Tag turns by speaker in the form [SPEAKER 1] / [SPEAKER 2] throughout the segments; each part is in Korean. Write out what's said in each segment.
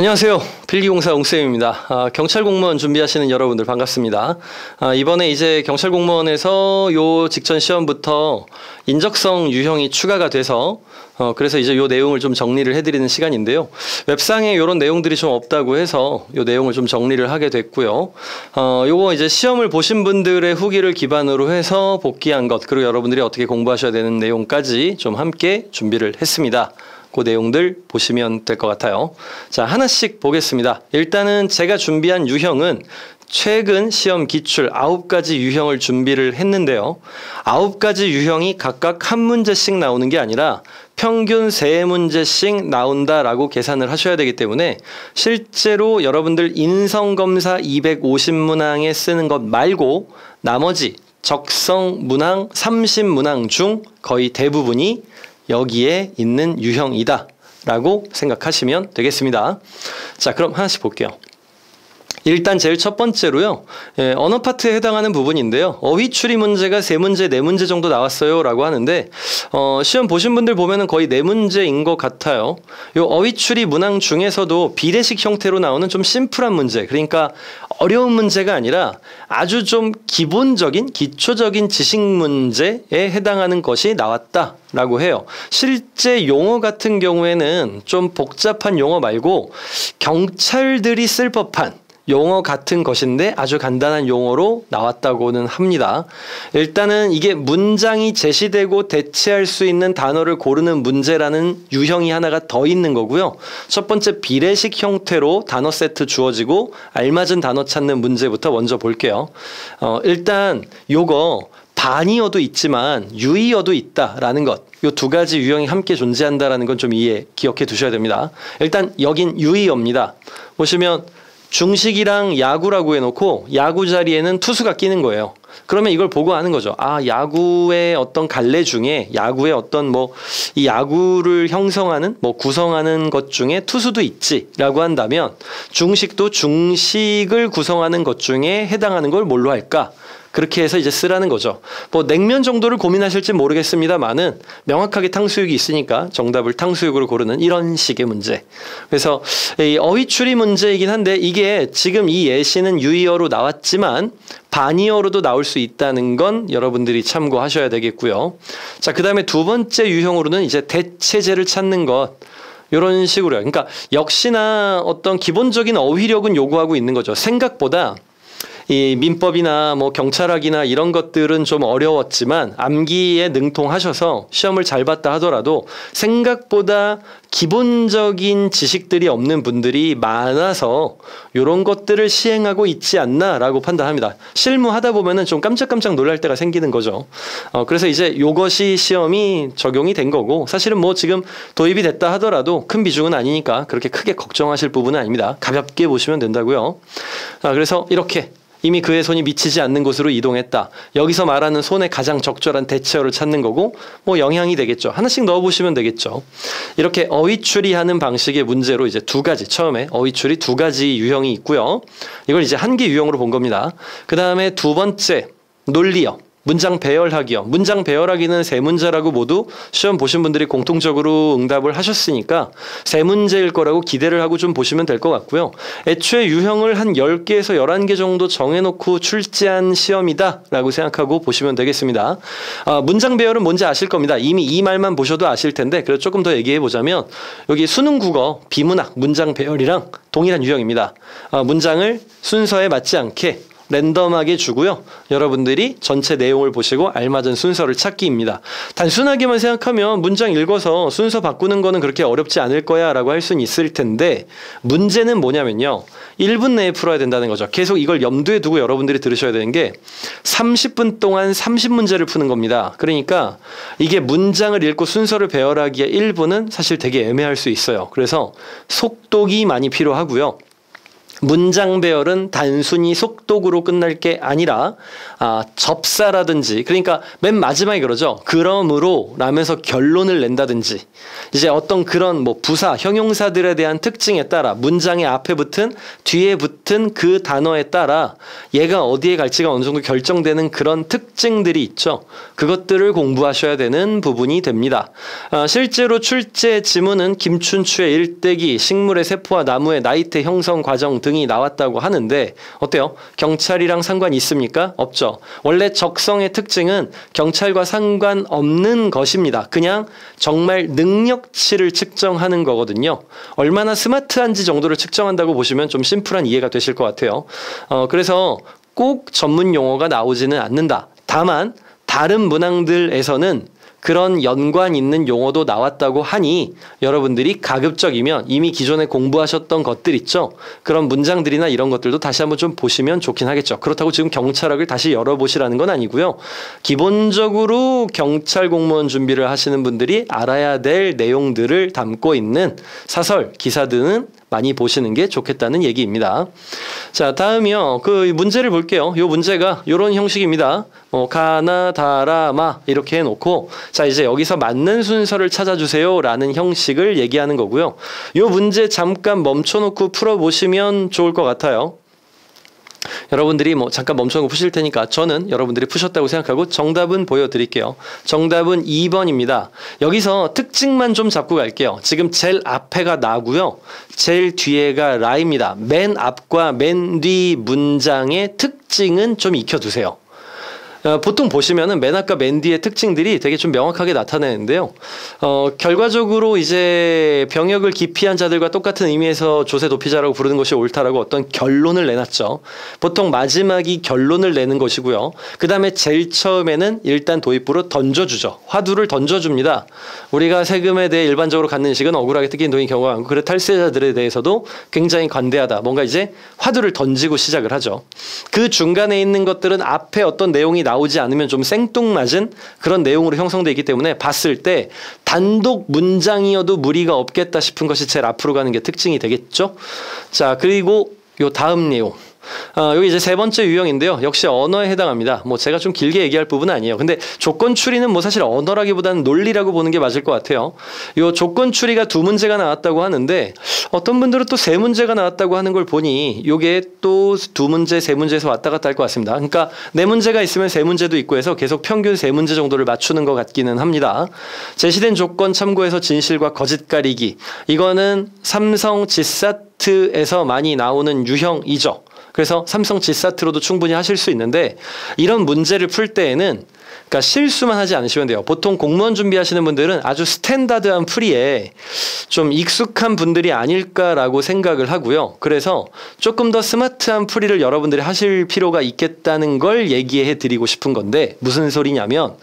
[SPEAKER 1] 안녕하세요. 필기공사 옹쌤입니다. 경찰 공무원 준비하시는 여러분들 반갑습니다. 이번에 이제 경찰 공무원에서 요 직전 시험부터 인적성 유형이 추가가 돼서 그래서 이제 요 내용을 좀 정리를 해드리는 시간인데요. 웹상에 요런 내용들이 좀 없다고 해서 요 내용을 좀 정리를 하게 됐고요. 요거 이제 시험을 보신 분들의 후기를 기반으로 해서 복귀한 것, 그리고 여러분들이 어떻게 공부하셔야 되는 내용까지 좀 함께 준비를 했습니다. 그 내용들 보시면 될 것 같아요. 자, 하나씩 보겠습니다. 일단은 제가 준비한 유형은 최근 시험 기출 9가지 유형을 준비를 했는데요. 9가지 유형이 각각 한 문제씩 나오는 게 아니라 평균 3문제씩 나온다라고 계산을 하셔야 되기 때문에 실제로 여러분들 인성검사 250문항에 쓰는 것 말고 나머지 적성 문항 30문항 중 거의 대부분이 여기에 있는 유형이다 라고 생각하시면 되겠습니다. 자, 그럼 하나씩 볼게요. 일단 제일 첫 번째로요. 언어 파트에 해당하는 부분인데요. 어휘 추리 문제가 3문제, 4문제 정도 나왔어요 라고 하는데 시험 보신 분들 보면은 거의 4문제인 것 같아요. 요 어휘 추리 문항 중에서도 비례식 형태로 나오는 좀 심플한 문제, 그러니까 어려운 문제가 아니라 아주 좀 기본적인 기초적인 지식 문제에 해당하는 것이 나왔다라고 해요. 실제 용어 같은 경우에는 좀 복잡한 용어 말고 경찰들이 쓸 법한 용어 같은 것인데 아주 간단한 용어로 나왔다고는 합니다. 일단은 이게 문장이 제시되고 대체할 수 있는 단어를 고르는 문제라는 유형이 하나가 더 있는 거고요. 첫 번째 비례식 형태로 단어 세트 주어지고 알맞은 단어 찾는 문제부터 먼저 볼게요. 일단 요거 반의어도 있지만 유의어도 있다라는 것, 요 2가지 유형이 함께 존재한다라는 건 좀 기억해 두셔야 됩니다. 일단 여긴 유의어입니다. 보시면 중식이랑 야구라고 해놓고 야구 자리에는 투수가 끼는 거예요. 그러면 이걸 보고 하는 거죠. 아, 야구의 어떤 갈래 중에 야구의 어떤 이 야구를 형성하는 구성하는 것 중에 투수도 있지라고 한다면 중식도 중식을 구성하는 것 중에 해당하는 걸 뭘로 할까? 그렇게 해서 이제 쓰라는 거죠. 냉면 정도를 고민하실지 모르겠습니다만은 명확하게 탕수육이 있으니까 정답을 탕수육으로 고르는 이런 식의 문제. 그래서 이 어휘 추리 문제이긴 한데 이게 지금 이 예시는 유의어로 나왔지만 반의어로도 나올 수 있다는 건 여러분들이 참고하셔야 되겠고요. 자, 그 다음에 두 번째 유형으로는 이제 대체제를 찾는 것. 이런 식으로요. 그러니까 역시나 어떤 기본적인 어휘력은 요구하고 있는 거죠. 생각보다 이 민법이나 경찰학이나 이런 것들은 좀 어려웠지만 암기에 능통하셔서 시험을 잘 봤다 하더라도 생각보다 기본적인 지식들이 없는 분들이 많아서 이런 것들을 시행하고 있지 않나라고 판단합니다. 실무하다 보면은 좀 깜짝깜짝 놀랄 때가 생기는 거죠. 그래서 이제 이것이 시험이 적용이 된 거고, 사실은 지금 도입이 됐다 하더라도 큰 비중은 아니니까 그렇게 크게 걱정하실 부분은 아닙니다. 가볍게 보시면 된다고요. 그래서 이렇게 이미 그의 손이 미치지 않는 곳으로 이동했다. 여기서 말하는 손에 가장 적절한 대체어를 찾는 거고 영향이 되겠죠. 하나씩 넣어보시면 되겠죠. 이렇게 어휘 추리하는 방식의 문제로 이제 2가지, 처음에 어휘 추리 2가지 유형이 있고요. 이걸 이제 한 개 유형으로 본 겁니다. 그 다음에 두 번째 논리어. 문장 배열하기요. 문장 배열하기는 3문제라고 모두 시험 보신 분들이 공통적으로 응답을 하셨으니까 3문제일 거라고 기대를 하고 좀 보시면 될 것 같고요. 애초에 유형을 한 10개에서 11개 정도 정해놓고 출제한 시험이다 라고 생각하고 보시면 되겠습니다. 문장 배열은 뭔지 아실 겁니다. 이미 이 말만 보셔도 아실 텐데 그래서 조금 더 얘기해 보자면 여기 수능 국어 비문학 문장 배열이랑 동일한 유형입니다. 문장을 순서에 맞지 않게 랜덤하게 주고요. 여러분들이 전체 내용을 보시고 알맞은 순서를 찾기입니다. 단순하게만 생각하면 문장 읽어서 순서 바꾸는 거는 그렇게 어렵지 않을 거야 라고 할 수는 있을 텐데 문제는 뭐냐면요. 1분 내에 풀어야 된다는 거죠. 계속 이걸 염두에 두고 여러분들이 들으셔야 되는 게 30분 동안 30문제를 푸는 겁니다. 그러니까 이게 문장을 읽고 순서를 배열하기에 1분은 사실 되게 애매할 수 있어요. 그래서 속독이 많이 필요하고요. 문장 배열은 단순히 속독으로 끝날 게 아니라 접사라든지, 그러니까 맨 마지막에 그러죠. 그러므로 라면서 결론을 낸다든지, 이제 어떤 그런 뭐 부사, 형용사들에 대한 특징에 따라 문장의 앞에 붙은 뒤에 붙은 그 단어에 따라 얘가 어디에 갈지가 어느 정도 결정되는 그런 특징들이 있죠. 그것들을 공부하셔야 되는 부분이 됩니다. 실제로 출제 지문은 김춘추의 일대기, 식물의 세포와 나무의 나이테 형성 과정 등이 나왔다고 하는데 어때요? 경찰이랑 상관이 있습니까? 없죠. 원래 적성의 특징은 경찰과 상관없는 것입니다. 그냥 정말 능력치를 측정하는 거거든요. 얼마나 스마트한지 정도를 측정한다고 보시면 좀 심플한 이해가 되실 것 같아요. 그래서 꼭 전문 용어가 나오지는 않는다. 다만 다른 문항들에서는 그런 연관 있는 용어도 나왔다고 하니 여러분들이 가급적이면 이미 기존에 공부하셨던 것들 있죠. 그런 문장들이나 이런 것들도 다시 한번 좀 보시면 좋긴 하겠죠. 그렇다고 지금 경찰학을 다시 열어보시라는 건 아니고요. 기본적으로 경찰 공무원 준비를 하시는 분들이 알아야 될 내용들을 담고 있는 사설, 기사들은 많이 보시는 게 좋겠다는 얘기입니다. 자, 다음이요. 그 문제를 볼게요. 요 문제가 요런 형식입니다. 가나, 다라, 마 이렇게 해놓고 자, 이제 여기서 맞는 순서를 찾아주세요 라는 형식을 얘기하는 거고요. 요 문제 잠깐 멈춰놓고 풀어보시면 좋을 것 같아요. 여러분들이 뭐 잠깐 멈춰놓고 푸실 테니까 저는 여러분들이 푸셨다고 생각하고 정답은 보여드릴게요. 정답은 2번입니다. 여기서 특징만 좀 잡고 갈게요. 지금 제일 앞에가 나고요. 제일 뒤에가 라입니다. 맨 앞과 맨 뒤 문장의 특징은 좀 익혀두세요. 보통 보시면은 맨 앞과 맨 뒤의 특징들이 되게 좀 명확하게 나타내는데요. 결과적으로 이제 병역을 기피한 자들과 똑같은 의미에서 조세 도피자라고 부르는 것이 옳다라고 어떤 결론을 내놨죠. 보통 마지막이 결론을 내는 것이고요. 그 다음에 제일 처음에는 일단 도입부로 던져주죠. 화두를 던져줍니다. 우리가 세금에 대해 일반적으로 갖는 인식은 억울하게 뜯긴 돈인 경우가 많고 그래 탈세자들에 대해서도 굉장히 관대하다. 뭔가 이제 화두를 던지고 시작을 하죠. 그 중간에 있는 것들은 앞에 어떤 내용이 나오지 않으면 좀 생뚱맞은 그런 내용으로 형성되어 있기 때문에 봤을 때 단독 문장이어도 무리가 없겠다 싶은 것이 제일 앞으로 가는 게 특징이 되겠죠. 자, 그리고 요 다음 내용. 여기 이제 세 번째 유형인데요. 역시 언어에 해당합니다. 뭐 제가 좀 길게 얘기할 부분은 아니에요. 근데 조건 추리는 뭐 사실 언어라기보다는 논리라고 보는 게 맞을 것 같아요. 요 조건 추리가 2문제가 나왔다고 하는데 어떤 분들은 또 3문제가 나왔다고 하는 걸 보니 요게 또 2문제, 3문제에서 왔다 갔다 할 것 같습니다. 그러니까 4문제가 있으면 3문제도 있고 해서 계속 평균 3문제 정도를 맞추는 것 같기는 합니다. 제시된 조건 참고해서 진실과 거짓 가리기. 이거는 삼성 지사트에서 많이 나오는 유형이죠. 그래서 삼성 지사트로도 충분히 하실 수 있는데 이런 문제를 풀 때에는 그러니까 실수만 하지 않으시면 돼요. 보통 공무원 준비하시는 분들은 아주 스탠다드한 풀이에 좀 익숙한 분들이 아닐까라고 생각을 하고요. 그래서 조금 더 스마트한 풀이를 여러분들이 하실 필요가 있겠다는 걸 얘기해 드리고 싶은 건데 무슨 소리냐면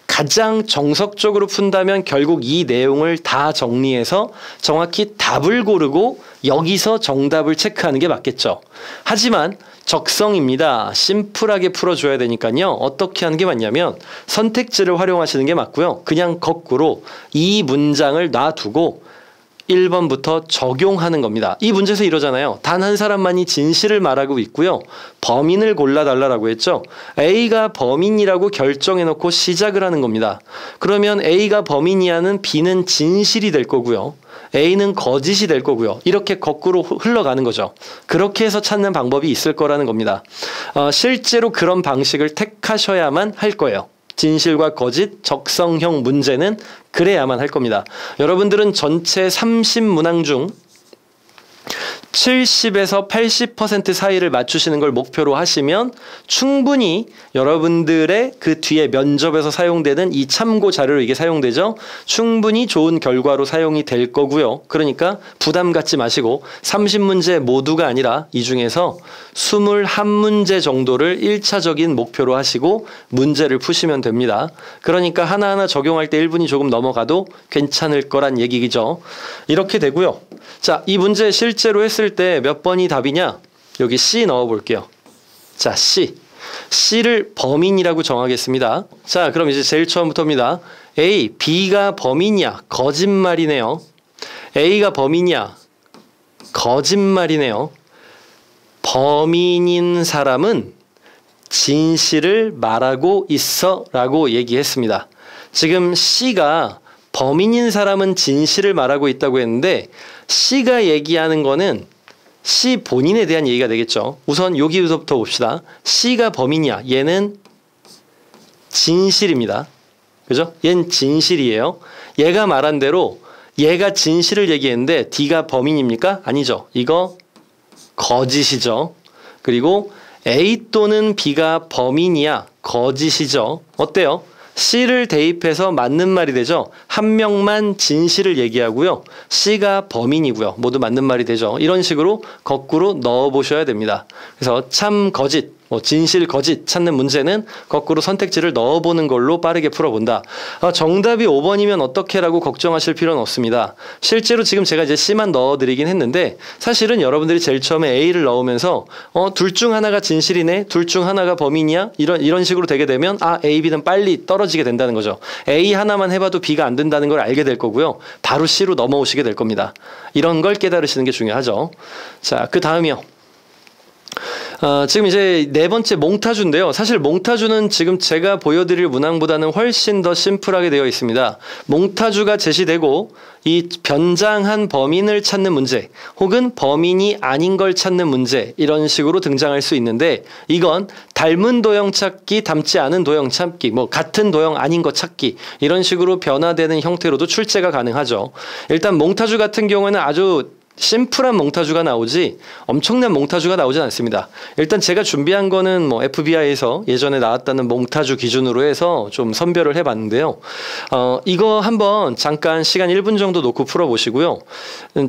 [SPEAKER 1] 가장 정석적으로 푼다면 결국 이 내용을 다 정리해서 정확히 답을 고르고 여기서 정답을 체크하는 게 맞겠죠. 하지만 적성입니다. 심플하게 풀어줘야 되니까요. 어떻게 하는 게 맞냐면 선택지를 활용하시는 게 맞고요. 그냥 거꾸로 이 문장을 놔두고 1번부터 적용하는 겁니다. 이 문제에서 이러잖아요. 단 한 사람만이 진실을 말하고 있고요. 범인을 골라달라고 했죠. A가 범인이라고 결정해놓고 시작을 하는 겁니다. 그러면 A가 범인이야는 B는 진실이 될 거고요. A는 거짓이 될 거고요. 이렇게 거꾸로 흘러가는 거죠. 그렇게 해서 찾는 방법이 있을 거라는 겁니다. 실제로 그런 방식을 택하셔야만 할 거예요. 진실과 거짓, 적성형 문제는 그래야만 할 겁니다. 여러분들은 전체 30문항 중 70에서 80% 사이를 맞추시는 걸 목표로 하시면 충분히 여러분들의 그 뒤에 면접에서 사용되는 이 참고 자료로 이게 사용되죠. 충분히 좋은 결과로 사용이 될 거고요. 그러니까 부담 갖지 마시고 30문제 모두가 아니라 이 중에서 21문제 정도를 1차적인 목표로 하시고 문제를 푸시면 됩니다. 그러니까 하나하나 적용할 때 1분이 조금 넘어가도 괜찮을 거란 얘기죠. 이렇게 되고요. 자, 이 문제 실제로 했을 때 몇 번이 답이냐? 여기 C 넣어 볼게요. 자, C. C를 범인이라고 정하겠습니다. 자, 그럼 이제 제일 처음부터입니다. A, B가 범인이야. 거짓말이네요. A가 범인이야. 거짓말이네요. 범인인 사람은 진실을 말하고 있어 라고 얘기했습니다. 지금 C가 범인인 사람은 진실을 말하고 있다고 했는데 C가 얘기하는 거는 C 본인에 대한 얘기가 되겠죠. 우선 여기부터 봅시다. C가 범인이야. 얘는 진실입니다. 그죠? 얘는 진실이에요. 얘가 말한 대로 얘가 진실을 얘기했는데 D가 범인입니까? 아니죠. 이거 거짓이죠. 그리고 A 또는 B가 범인이야. 거짓이죠. 어때요? C를 대입해서 맞는 말이 되죠. 한 명만 진실을 얘기하고요. C가 범인이고요. 모두 맞는 말이 되죠. 이런 식으로 거꾸로 넣어보셔야 됩니다. 그래서 참 거짓, 진실 거짓 찾는 문제는 거꾸로 선택지를 넣어보는 걸로 빠르게 풀어본다. 정답이 5번이면 어떻게 라고 걱정하실 필요는 없습니다. 실제로 지금 제가 이제 C만 넣어드리긴 했는데 사실은 여러분들이 제일 처음에 A를 넣으면서 둘 중 하나가 진실이네, 둘 중 하나가 범인이야, 이런 식으로 되게 되면 A, B는 빨리 떨어지게 된다는 거죠. A 하나만 해봐도 B가 안 된다는 걸 알게 될 거고요. 바로 C로 넘어오시게 될 겁니다. 이런 걸 깨달으시는 게 중요하죠. 자, 그 다음이요. 지금 이제 네 번째 몽타주인데요. 사실 몽타주는 지금 제가 보여드릴 문항보다는 훨씬 더 심플하게 되어 있습니다. 몽타주가 제시되고 이 변장한 범인을 찾는 문제 혹은 범인이 아닌 걸 찾는 문제 이런 식으로 등장할 수 있는데 이건 닮은 도형 찾기, 닮지 않은 도형 찾기, 같은 도형 아닌 거 찾기 이런 식으로 변화되는 형태로도 출제가 가능하죠. 일단 몽타주 같은 경우에는 아주 심플한 몽타주가 나오지 엄청난 몽타주가 나오진 않습니다. 일단 제가 준비한 거는 FBI에서 예전에 나왔다는 몽타주 기준으로 해서 좀 선별을 해봤는데요. 이거 한번 잠깐 시간 1분 정도 놓고 풀어보시고요.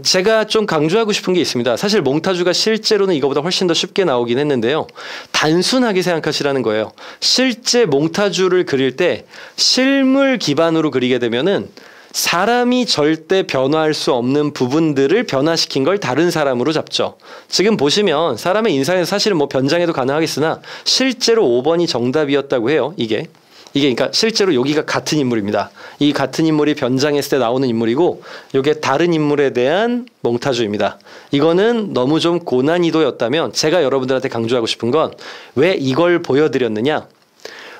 [SPEAKER 1] 제가 좀 강조하고 싶은 게 있습니다. 사실 몽타주가 실제로는 이거보다 훨씬 더 쉽게 나오긴 했는데요. 단순하게 생각하시라는 거예요. 실제 몽타주를 그릴 때 실물 기반으로 그리게 되면은 사람이 절대 변화할 수 없는 부분들을 변화시킨 걸 다른 사람으로 잡죠. 지금 보시면 사람의 인상에서 사실은 변장해도 가능하겠으나 실제로 5번이 정답이었다고 해요. 이게 그러니까 실제로 여기가 같은 인물입니다. 이 같은 인물이 변장했을 때 나오는 인물이고 이게 다른 인물에 대한 몽타주입니다. 이거는 너무 좀 고난이도였다면 제가 여러분들한테 강조하고 싶은 건 왜 이걸 보여드렸느냐?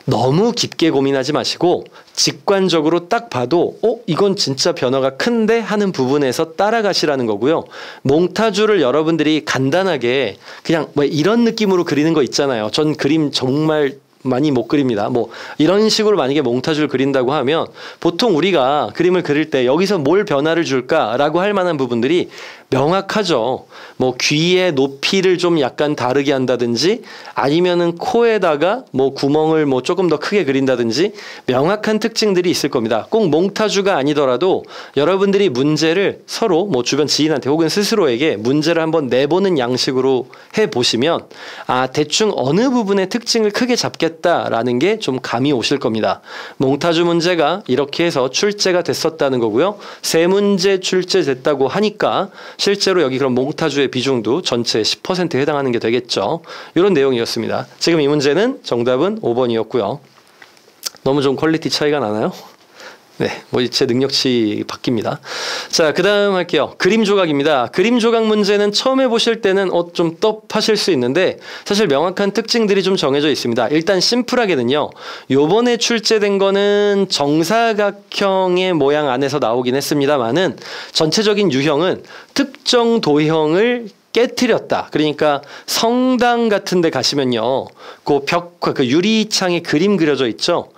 [SPEAKER 1] 너무 깊게 고민하지 마시고 직관적으로 딱 봐도 이건 진짜 변화가 큰데 하는 부분에서 따라가시라는 거고요. 몽타주를 여러분들이 간단하게 그냥 이런 느낌으로 그리는 거 있잖아요. 전 그림 정말 많이 못 그립니다. 이런 식으로 만약에 몽타주를 그린다고 하면 보통 우리가 그림을 그릴 때 여기서 뭘 변화를 줄까라고 할 만한 부분들이 명확하죠. 귀의 높이를 좀 약간 다르게 한다든지 아니면은 코에다가 구멍을 조금 더 크게 그린다든지 명확한 특징들이 있을 겁니다. 꼭 몽타주가 아니더라도 여러분들이 문제를 서로 주변 지인한테 혹은 스스로에게 문제를 한번 내보는 양식으로 해보시면 대충 어느 부분의 특징을 크게 잡겠다라는 게 좀 감이 오실 겁니다. 몽타주 문제가 이렇게 해서 출제가 됐었다는 거고요. 세 문제 출제됐다고 하니까 실제로 여기 그럼 몽타주의 비중도 전체 10%에 해당하는 게 되겠죠. 이런 내용이었습니다. 지금 이 문제는 정답은 5번이었고요. 너무 좀 퀄리티 차이가 나나요? 네, 제 능력치 바뀝니다. 자, 그 다음 할게요. 그림 조각입니다. 그림 조각 문제는 처음 해보실 때는 좀 떡하실 수 있는데 사실 명확한 특징들이 좀 정해져 있습니다. 일단 심플하게는요. 요번에 출제된 거는 정사각형의 모양 안에서 나오긴 했습니다만은 전체적인 유형은 특정 도형을 깨트렸다. 그러니까 성당 같은 데 가시면요. 그 벽화, 그 유리창에 그림 그려져 있죠.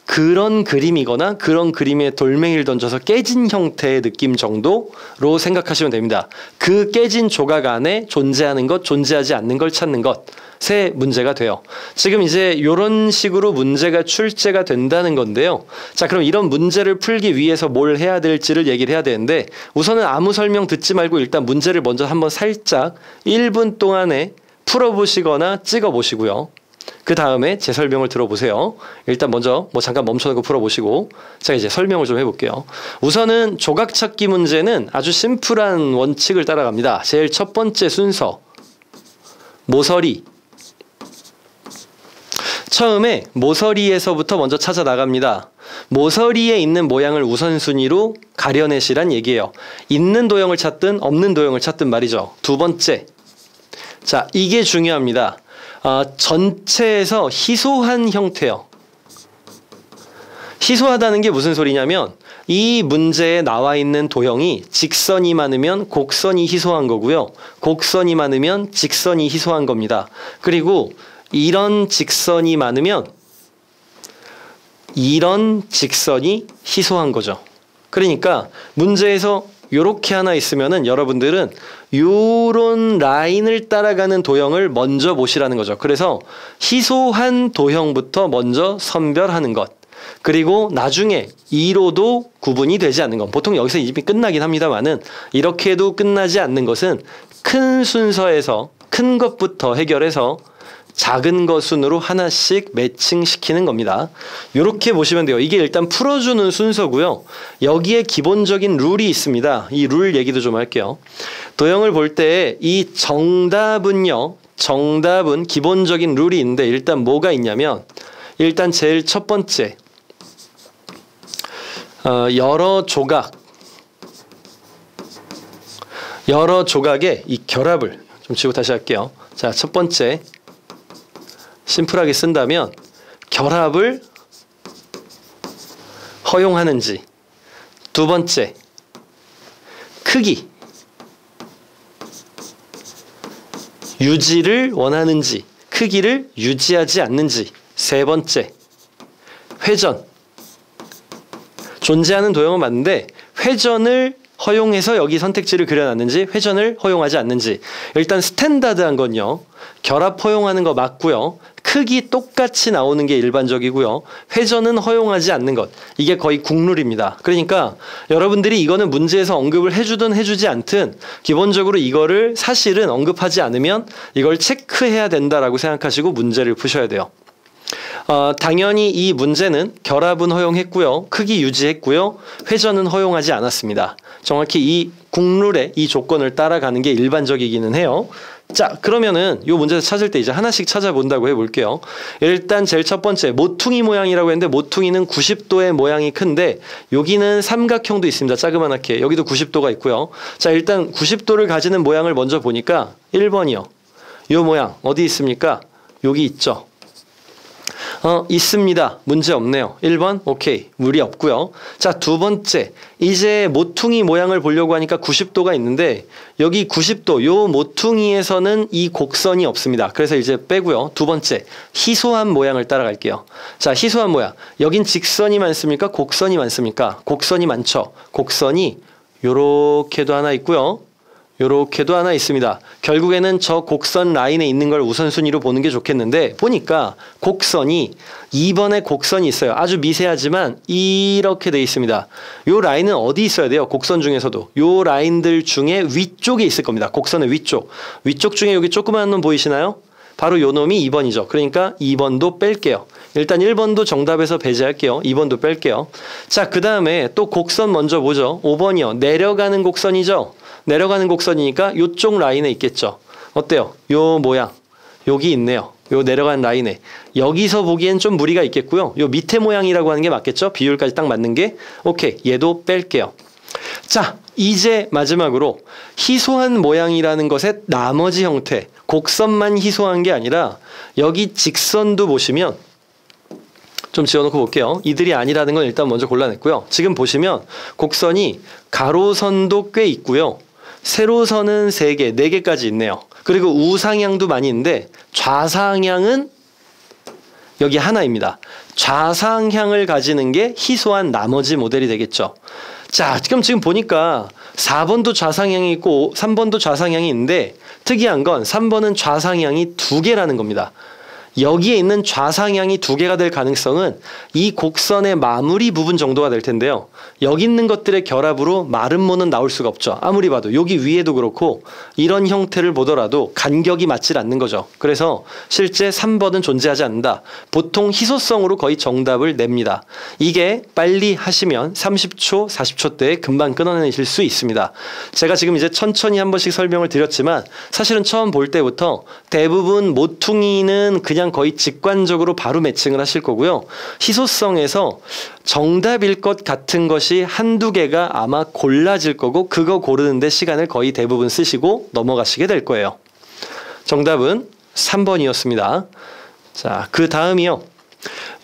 [SPEAKER 1] 그런 그림이거나 그런 그림에 돌멩이를 던져서 깨진 형태의 느낌 정도로 생각하시면 됩니다. 그 깨진 조각 안에 존재하는 것, 존재하지 않는 걸 찾는 것의 문제가 돼요. 지금 이제 이런 식으로 문제가 출제가 된다는 건데요. 자, 그럼 이런 문제를 풀기 위해서 뭘 해야 될지를 얘기를 해야 되는데 우선은 아무 설명 듣지 말고 일단 문제를 먼저 한번 살짝 1분 동안에 풀어보시거나 찍어보시고요. 그 다음에 제 설명을 들어보세요. 일단 먼저 잠깐 멈춰놓고 풀어보시고 제가 이제 설명을 좀 해볼게요. 우선은 조각 찾기 문제는 아주 심플한 원칙을 따라갑니다. 제일 첫 번째 순서 모서리. 처음에 모서리에서부터 먼저 찾아 나갑니다. 모서리에 있는 모양을 우선순위로 가려내시란 얘기예요. 있는 도형을 찾든 없는 도형을 찾든 말이죠. 두 번째, 자, 이게 중요합니다. 전체에서 희소한 형태요. 희소하다는 게 무슨 소리냐면 이 문제에 나와 있는 도형이 직선이 많으면 곡선이 희소한 거고요. 곡선이 많으면 직선이 희소한 겁니다. 그리고 이런 직선이 많으면 이런 직선이 희소한 거죠. 그러니까 문제에서 요렇게 하나 있으면은 여러분들은 요런 라인을 따라가는 도형을 먼저 보시라는 거죠. 그래서 희소한 도형부터 먼저 선별하는 것. 그리고 나중에 이로도 구분이 되지 않는 것. 보통 여기서 이미 끝나긴 합니다만은 이렇게 해도 끝나지 않는 것은 큰 순서에서 큰 것부터 해결해서 작은 것 순으로 하나씩 매칭시키는 겁니다. 이렇게 보시면 돼요. 이게 일단 풀어주는 순서고요. 여기에 기본적인 룰이 있습니다. 이 룰 얘기도 좀 할게요. 도형을 볼 때 이 정답은요. 정답은 기본적인 룰이 있는데 일단 뭐가 있냐면 일단 제일 첫 번째 여러 조각의 이 결합을 좀 지우고 다시 할게요. 자, 첫 번째 심플하게 쓴다면 결합을 허용하는지, 두 번째 크기 유지를 원하는지, 크기를 유지하지 않는지, 세 번째 회전 존재하는 도형은 맞는데 회전을 허용해서 여기 선택지를 그려놨는지 회전을 허용하지 않는지. 일단 스탠다드한 건요. 결합 허용하는 거 맞고요. 크기 똑같이 나오는 게 일반적이고요. 회전은 허용하지 않는 것. 이게 거의 국룰입니다. 그러니까 여러분들이 이거는 문제에서 언급을 해주든 해주지 않든 기본적으로 이거를 사실은 언급하지 않으면 이걸 체크해야 된다라고 생각하시고 문제를 푸셔야 돼요. 당연히 이 문제는 결합은 허용했고요. 크기 유지했고요. 회전은 허용하지 않았습니다. 정확히 이 국룰의 이 조건을 따라가는 게 일반적이기는 해요. 자, 그러면은 이 문제에서 찾을 때 이제 하나씩 찾아본다고 해볼게요. 일단 제일 첫 번째 모퉁이 모양이라고 했는데 모퉁이는 90도의 모양이 큰데 여기는 삼각형도 있습니다. 자그만하게. 여기도 90도가 있고요. 자, 일단 90도를 가지는 모양을 먼저 보니까 1번이요. 이 모양 어디 있습니까? 여기 있죠. 있습니다. 문제 없네요. 1번 오케이. 무리 없고요. 자, 두 번째 이제 모퉁이 모양을 보려고 하니까 90도가 있는데 여기 90도 요 모퉁이에서는 이 곡선이 없습니다. 그래서 이제 빼고요. 두 번째 희소한 모양을 따라갈게요. 자, 희소한 모양. 여긴 직선이 많습니까? 곡선이 많습니까? 곡선이 많죠. 곡선이 요렇게도 하나 있고요. 요렇게도 하나 있습니다. 결국에는 저 곡선 라인에 있는 걸 우선순위로 보는 게 좋겠는데 보니까 곡선이 2번에 곡선이 있어요. 아주 미세하지만 이렇게 돼 있습니다. 요 라인은 어디 있어야 돼요? 곡선 중에서도 요 라인들 중에 위쪽에 있을 겁니다. 곡선의 위쪽. 위쪽 중에 여기 조그마한 놈 보이시나요? 바로 요 놈이 2번이죠. 그러니까 2번도 뺄게요. 일단 1번도 정답에서 배제할게요. 2번도 뺄게요. 자, 그 다음에 또 곡선 먼저 보죠. 5번이요. 내려가는 곡선이죠. 내려가는 곡선이니까 요쪽 라인에 있겠죠. 어때요? 요 모양 여기 있네요. 요 내려가는 라인에 여기서 보기엔 좀 무리가 있겠고요. 요 밑에 모양이라고 하는 게 맞겠죠. 비율까지 딱 맞는 게. 오케이, 얘도 뺄게요. 자, 이제 마지막으로 희소한 모양이라는 것의 나머지 형태, 곡선만 희소한 게 아니라 여기 직선도 보시면 좀 지워놓고 볼게요. 이들이 아니라는 건 일단 먼저 골라냈고요. 지금 보시면 곡선이 가로선도 꽤 있고요. 세로선은 3개, 4개까지 있네요. 그리고 우상향도 많이 있는데 좌상향은 여기 하나입니다. 좌상향을 가지는 게 희소한 나머지 모델이 되겠죠. 자, 지금 보니까 4번도 좌상향이 있고 3번도 좌상향이 있는데 특이한 건 3번은 좌상향이 2개라는 겁니다. 여기에 있는 좌상향이 2개가 될 가능성은 이 곡선의 마무리 부분 정도가 될 텐데요. 여기 있는 것들의 결합으로 마름모는 나올 수가 없죠. 아무리 봐도 여기 위에도 그렇고 이런 형태를 보더라도 간격이 맞질 않는 거죠. 그래서 실제 3번은 존재하지 않는다. 보통 희소성으로 거의 정답을 냅니다. 이게 빨리 하시면 30초, 40초 때에 금방 끊어내실 수 있습니다. 제가 지금 이제 천천히 한 번씩 설명을 드렸지만 사실은 처음 볼 때부터 대부분 모퉁이는 그냥 거의 직관적으로 바로 매칭을 하실 거고요. 희소성에서 정답일 것 같은 것이 한두 개가 아마 골라질 거고 그거 고르는데 시간을 거의 대부분 쓰시고 넘어가시게 될 거예요. 정답은 3번이었습니다. 자, 그 다음이요.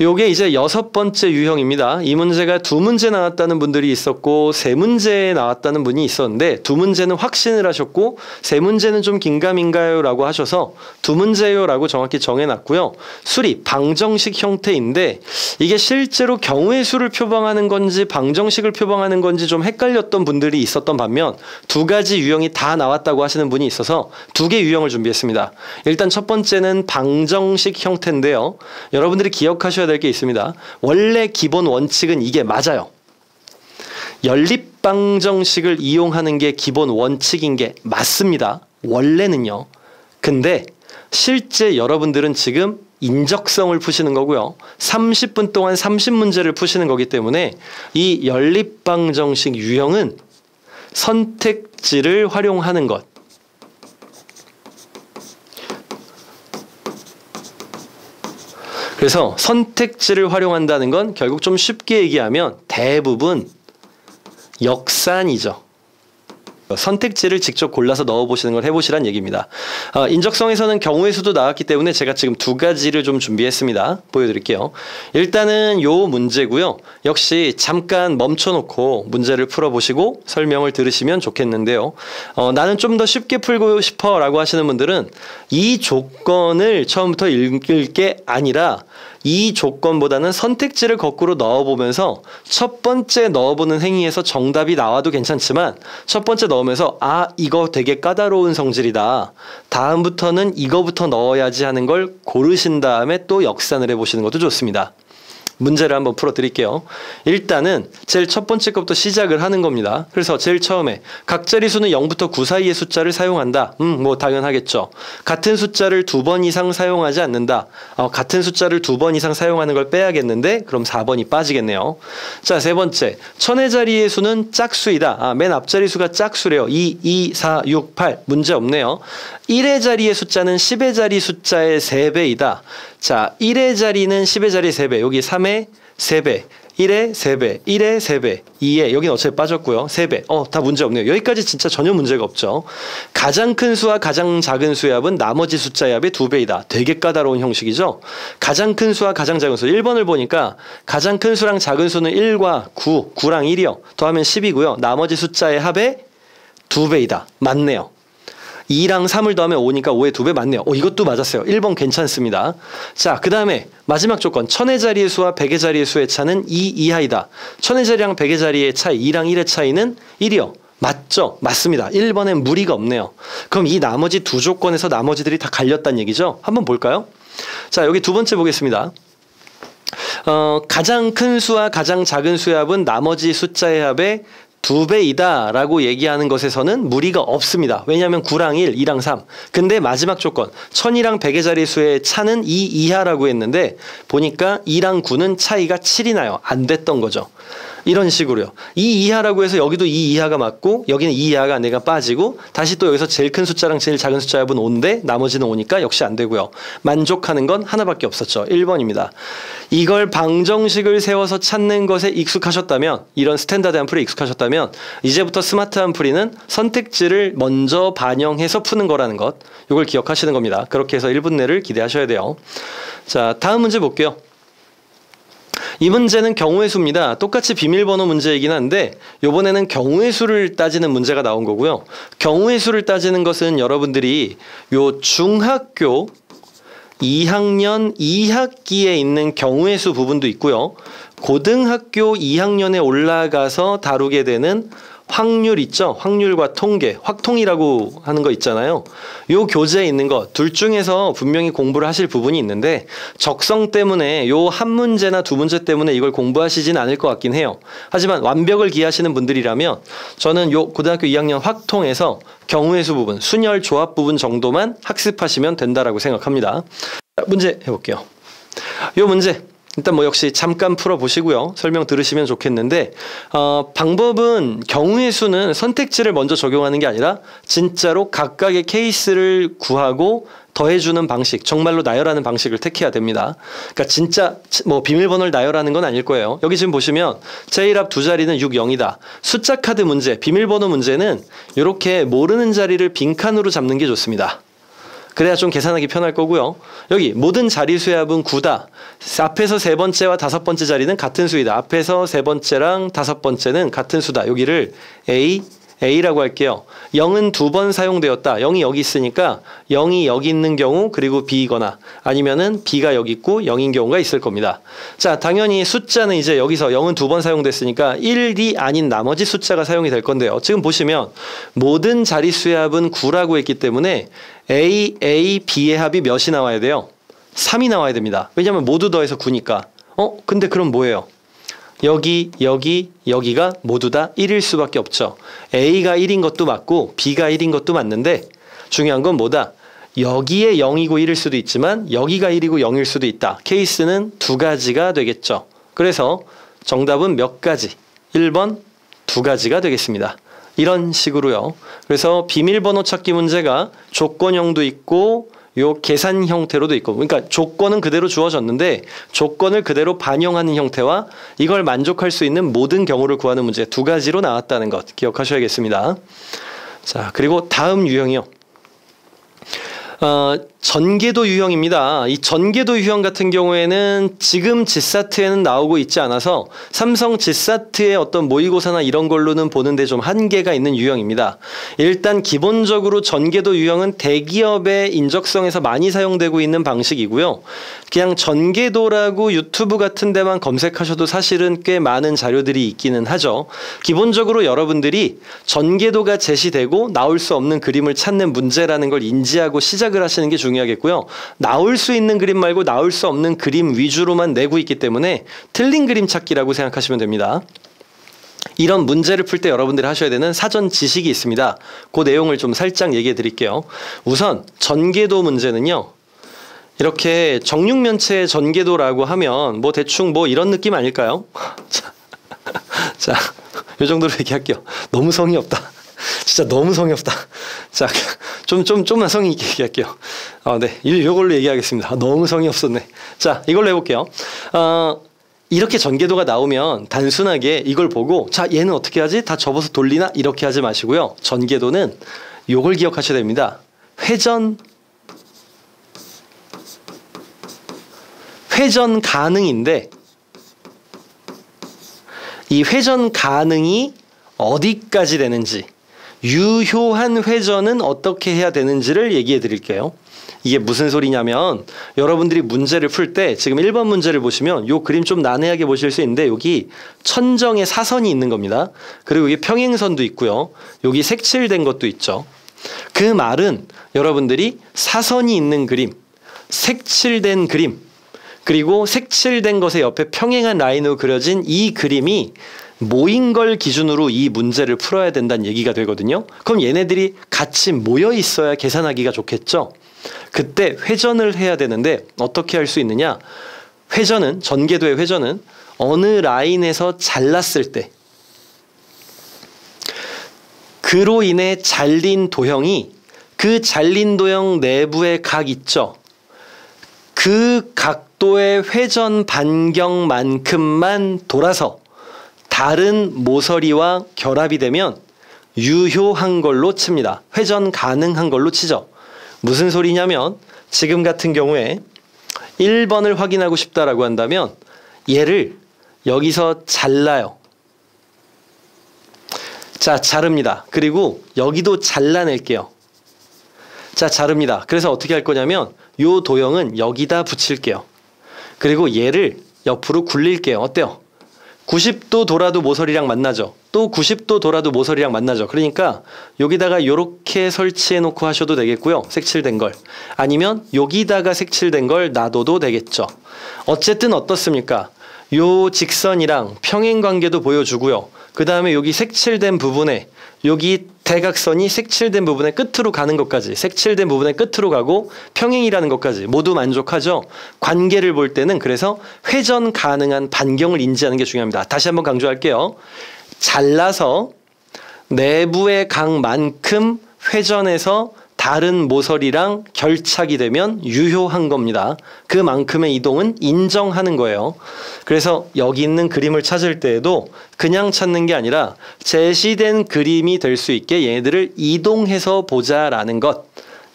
[SPEAKER 1] 요게 이제 6번째 유형입니다. 이 문제가 2문제 나왔다는 분들이 있었고 3문제 나왔다는 분이 있었는데 2문제는 확신을 하셨고 3문제는 좀 긴가민가요 라고 하셔서 2문제요 라고 정확히 정해놨고요. 수리 방정식 형태인데 이게 실제로 경우의 수를 표방하는 건지 방정식을 표방하는 건지 좀 헷갈렸던 분들이 있었던 반면 2가지 유형이 다 나왔다고 하시는 분이 있어서 2개 유형을 준비했습니다. 일단 첫 번째는 방정식 형태인데요. 여러분들이 기억하셔야 될 게 있습니다. 원래 기본 원칙은 이게 맞아요. 연립방정식을 이용하는 게 기본 원칙인 게 맞습니다. 원래는요. 근데 실제 여러분들은 지금 인적성을 푸시는 거고요. 30분 동안 30문제를 푸시는 거기 때문에 이 연립방정식 유형은 선택지를 활용하는 것. 그래서 선택지를 활용한다는 건 결국 좀 쉽게 얘기하면 대부분 역산이죠. 선택지를 직접 골라서 넣어보시는 걸 해보시란 얘기입니다. 인적성에서는 경우의 수도 나왔기 때문에 제가 지금 2가지를 좀 준비했습니다. 보여드릴게요. 일단은 요 문제고요. 역시 잠깐 멈춰놓고 문제를 풀어보시고 설명을 들으시면 좋겠는데요. 나는 좀 더 쉽게 풀고 싶어 라고 하시는 분들은 이 조건을 처음부터 읽을 게 아니라 이 조건보다는 선택지를 거꾸로 넣어보면서 첫 번째 넣어보는 행위에서 정답이 나와도 괜찮지만 첫 번째 넣으면서 이거 되게 까다로운 성질이다. 다음부터는 이거부터 넣어야지 하는 걸 고르신 다음에 또 역산을 해보시는 것도 좋습니다. 문제를 한번 풀어드릴게요. 일단은 제일 첫 번째 것부터 시작을 하는 겁니다. 그래서 제일 처음에 각 자릿수는 0부터 9 사이의 숫자를 사용한다. 뭐 당연하겠죠. 같은 숫자를 2번 이상 사용하지 않는다. 같은 숫자를 2번 이상 사용하는 걸 빼야겠는데 그럼 4번이 빠지겠네요. 자, 세 번째. 천의 자리의 수는 짝수이다. 맨 앞자리수가 짝수래요. 2, 2, 4, 6, 8. 문제 없네요. 1의 자리의 숫자는 10의 자리 숫자의 3배이다. 자, 1의 자리는 10의 자리 3배. 여기 3의 3배. 1의 3배, 1의 3배, 2의 여기는 어차피 빠졌고요. 3배. 다 문제 없네요. 여기까지 진짜 전혀 문제가 없죠. 가장 큰 수와 가장 작은 수의 합은 나머지 숫자의 합의 2배이다. 되게 까다로운 형식이죠. 가장 큰 수와 가장 작은 수. 1번을 보니까 가장 큰 수랑 작은 수는 1과 9, 9랑 1이요. 더하면 10이고요. 나머지 숫자의 합의 2배이다. 맞네요. 2랑 3을 더하면 5니까 5의 2배 맞네요. 이것도 맞았어요. 1번 괜찮습니다. 자, 그 다음에 마지막 조건. 1000의 자리의 수와 100의 자리의 수의 차는 2 이하이다. 1000의 자리랑 100의 자리의 차이, 2랑 1의 차이는 1이요. 맞죠? 맞습니다. 1번엔 무리가 없네요. 그럼 이 나머지 두 조건에서 나머지들이 다 갈렸다는 얘기죠? 한번 볼까요? 자, 여기 두 번째 보겠습니다. 가장 큰 수와 가장 작은 수의 합은 나머지 숫자의 합의 2배이다 라고 얘기하는 것에서는 무리가 없습니다. 왜냐하면 9랑 1, 2랑 3. 근데 마지막 조건 1000이랑 100의 자릿수의 차는 2 이하라고 했는데 보니까 2랑 9는 차이가 7이 나요. 안 됐던 거죠. 이런 식으로요. 2 이하라고 해서 여기도 2 이하가 맞고 여기는 2 이하가 내가 빠지고 다시 또 여기서 제일 큰 숫자랑 제일 작은 숫자 합은 5인데 나머지는 5니까 역시 안 되고요. 만족하는 건 하나밖에 없었죠. 1번입니다. 이걸 방정식을 세워서 찾는 것에 익숙하셨다면 이런 스탠다드한 풀이에 익숙하셨다면 이제부터 스마트한 풀이는 선택지를 먼저 반영해서 푸는 거라는 것. 이걸 기억하시는 겁니다. 그렇게 해서 1분 내를 기대하셔야 돼요. 자, 다음 문제 볼게요. 이 문제는 경우의 수입니다. 똑같이 비밀번호 문제이긴 한데 이번에는 경우의 수를 따지는 문제가 나온 거고요. 경우의 수를 따지는 것은 여러분들이 요 중학교 2학년 2학기에 있는 경우의 수 부분도 있고요. 고등학교 2학년에 올라가서 다루게 되는 확률 있죠. 확률과 통계, 확통이라고 하는 거 있잖아요. 요 교재에 있는 거 둘 중에서 분명히 공부를 하실 부분이 있는데 적성 때문에 요 한 문제나 두 문제 때문에 이걸 공부하시진 않을 것 같긴 해요. 하지만 완벽을 기하시는 분들이라면 저는 요 고등학교 2학년 확통에서 경우의 수 부분, 순열 조합 부분 정도만 학습하시면 된다라고 생각합니다. 문제 해볼게요. 요 문제 일단 뭐 역시 잠깐 풀어보시고요. 설명 들으시면 좋겠는데 방법은 경우의 수는 선택지를 먼저 적용하는 게 아니라 진짜로 각각의 케이스를 구하고 더해주는 방식, 정말로 나열하는 방식을 택해야 됩니다. 그러니까 진짜 뭐 비밀번호를 나열하는 건 아닐 거예요. 여기 지금 보시면 제일 앞 두 자리는 6, 0이다. 숫자 카드 문제, 비밀번호 문제는 이렇게 모르는 자리를 빈칸으로 잡는 게 좋습니다. 그래야 좀 계산하기 편할 거고요. 여기 모든 자리수의 합은 9다. 앞에서 세 번째와 다섯 번째 자리는 같은 수이다. 앞에서 세 번째랑 다섯 번째는 같은 수다. 여기를 A라고 할게요. 0은 2번 사용되었다. 0이 여기 있으니까 0이 여기 있는 경우 그리고 B이거나 아니면은 B가 여기 있고 0인 경우가 있을 겁니다. 자, 당연히 숫자는 이제 여기서 0은 2번 사용됐으니까 1이 아닌 나머지 숫자가 사용이 될 건데요. 지금 보시면 모든 자릿수의 합은 9라고 했기 때문에 A, B의 합이 몇이 나와야 돼요? 3이 나와야 됩니다. 왜냐하면 모두 더해서 9니까. 근데 그럼 뭐예요? 여기가 모두 다 1일 수밖에 없죠. A가 1인 것도 맞고 B가 1인 것도 맞는데 중요한 건 뭐다? 여기에 0이고 1일 수도 있지만 여기가 1이고 0일 수도 있다. 케이스는 두 가지가 되겠죠. 그래서 정답은 몇 가지? 1번 2가지가 되겠습니다. 이런 식으로요. 그래서 비밀번호 찾기 문제가 조건형도 있고 요 계산 형태로도 있고, 그러니까 조건은 그대로 주어졌는데 조건을 그대로 반영하는 형태와 이걸 만족할 수 있는 모든 경우를 구하는 문제 두 가지로 나왔다는 것 기억하셔야겠습니다. 자, 그리고 다음 유형이요. 전개도 유형입니다. 이 전개도 유형 같은 경우에는 지금 지사트에는 나오고 있지 않아서 삼성 지사트의 어떤 모의고사나 이런 걸로는 보는데 좀 한계가 있는 유형입니다. 일단 기본적으로 전개도 유형은 대기업의 인적성에서 많이 사용되고 있는 방식이고요. 그냥 전개도라고 유튜브 같은 데만 검색하셔도 사실은 꽤 많은 자료들이 있기는 하죠. 기본적으로 여러분들이 전개도가 제시되고 나올 수 없는 그림을 찾는 문제라는 걸 인지하고 시작을 하시는 게 중요하겠고요. 나올 수 있는 그림 말고 나올 수 없는 그림 위주로만 내고 있기 때문에 틀린 그림 찾기라고 생각하시면 됩니다. 이런 문제를 풀 때 여러분들이 하셔야 되는 사전 지식이 있습니다. 그 내용을 좀 살짝 얘기해 드릴게요. 우선 전개도 문제는요. 이렇게 정육면체의 전개도라고 하면 뭐 대충 뭐 이런 느낌 아닐까요? 자, 요 정도로 얘기할게요. 너무 성의 없다. 진짜 너무 성의 없다. 자, 좀만 성의 있게 얘기할게요. 네. 요걸로 얘기하겠습니다. 너무 성의 없었네. 자, 이걸로 해볼게요. 이렇게 전개도가 나오면 단순하게 이걸 보고 자, 얘는 어떻게 하지? 다 접어서 돌리나? 이렇게 하지 마시고요. 전개도는 요걸 기억하셔야 됩니다. 회전 가능인데 이 회전 가능이 어디까지 되는지 유효한 회전은 어떻게 해야 되는지를 얘기해 드릴게요. 이게 무슨 소리냐면 여러분들이 문제를 풀 때 지금 1번 문제를 보시면 요 그림 좀 난해하게 보실 수 있는데 여기 천정에 사선이 있는 겁니다. 그리고 여기 평행선도 있고요. 여기 색칠된 것도 있죠. 그 말은 여러분들이 사선이 있는 그림, 색칠된 그림, 그리고 색칠된 것의 옆에 평행한 라인으로 그려진 이 그림이 모인 걸 기준으로 이 문제를 풀어야 된다는 얘기가 되거든요. 그럼 얘네들이 같이 모여 있어야 계산하기가 좋겠죠. 그때 회전을 해야 되는데 어떻게 할 수 있느냐. 회전은, 전개도의 회전은 어느 라인에서 잘랐을 때 그로 인해 잘린 도형이 그 잘린 도형 내부의 각 있죠. 그 각도의 회전 반경만큼만 돌아서 다른 모서리와 결합이 되면 유효한 걸로 칩니다. 회전 가능한 걸로 치죠. 무슨 소리냐면 지금 같은 경우에 1번을 확인하고 싶다라고 한다면 얘를 여기서 잘라요. 자, 자릅니다. 그리고 여기도 잘라낼게요. 자, 자릅니다. 그래서 어떻게 할 거냐면 요 도형은 여기다 붙일게요. 그리고 얘를 옆으로 굴릴게요. 어때요? 90도 돌아도 모서리랑 만나죠. 또 90도 돌아도 모서리랑 만나죠. 그러니까 여기다가 이렇게 설치해 놓고 하셔도 되겠고요. 색칠된 걸. 아니면 여기다가 색칠된 걸 놔둬도 되겠죠. 어쨌든 어떻습니까? 요 직선이랑 평행 관계도 보여주고요. 그 다음에 여기 색칠된 부분에 여기 대각선이 색칠된 부분의 끝으로 가는 것까지, 색칠된 부분의 끝으로 가고 평행이라는 것까지 모두 만족하죠. 관계를 볼 때는 그래서 회전 가능한 반경을 인지하는 게 중요합니다. 다시 한번 강조할게요. 잘라서 내부의 각만큼 회전해서 다른 모서리랑 결착이 되면 유효한 겁니다. 그만큼의 이동은 인정하는 거예요. 그래서 여기 있는 그림을 찾을 때에도 그냥 찾는 게 아니라 제시된 그림이 될 수 있게 얘네들을 이동해서 보자라는 것.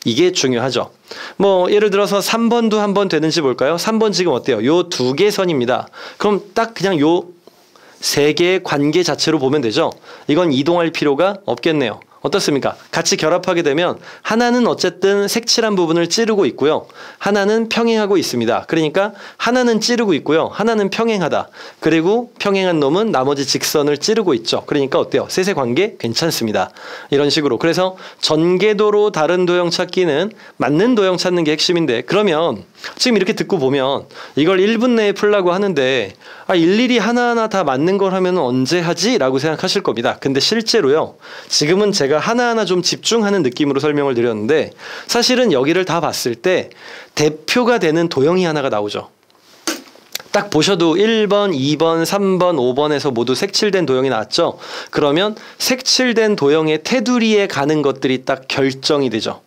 [SPEAKER 1] 이게 중요하죠. 뭐 예를 들어서 3번도 한번 되는지 볼까요? 3번 지금 어때요? 요 두 개 선입니다. 그럼 딱 그냥 요 세 개의 관계 자체로 보면 되죠. 이건 이동할 필요가 없겠네요. 어떻습니까? 같이 결합하게 되면 하나는 어쨌든 색칠한 부분을 찌르고 있고요. 하나는 평행하고 있습니다. 그러니까 하나는 찌르고 있고요. 하나는 평행하다. 그리고 평행한 놈은 나머지 직선을 찌르고 있죠. 그러니까 어때요? 셋의 관계 괜찮습니다. 이런 식으로. 그래서 전궤도로 다른 도형 찾기는 맞는 도형 찾는 게 핵심인데, 그러면 지금 이렇게 듣고 보면 이걸 1분 내에 풀라고 하는데 일일이 하나하나 다 맞는 걸 하면 언제 하지? 라고 생각하실 겁니다. 근데 실제로요. 지금은 제가 하나하나 좀 집중하는 느낌으로 설명을 드렸는데, 사실은 여기를 다 봤을 때 대표가 되는 도형이 하나가 나오죠. 딱 보셔도 1번, 2번, 3번, 5번에서 모두 색칠된 도형이 나왔죠. 그러면 색칠된 도형의 테두리에 가는 것들이 딱 결정이 되죠.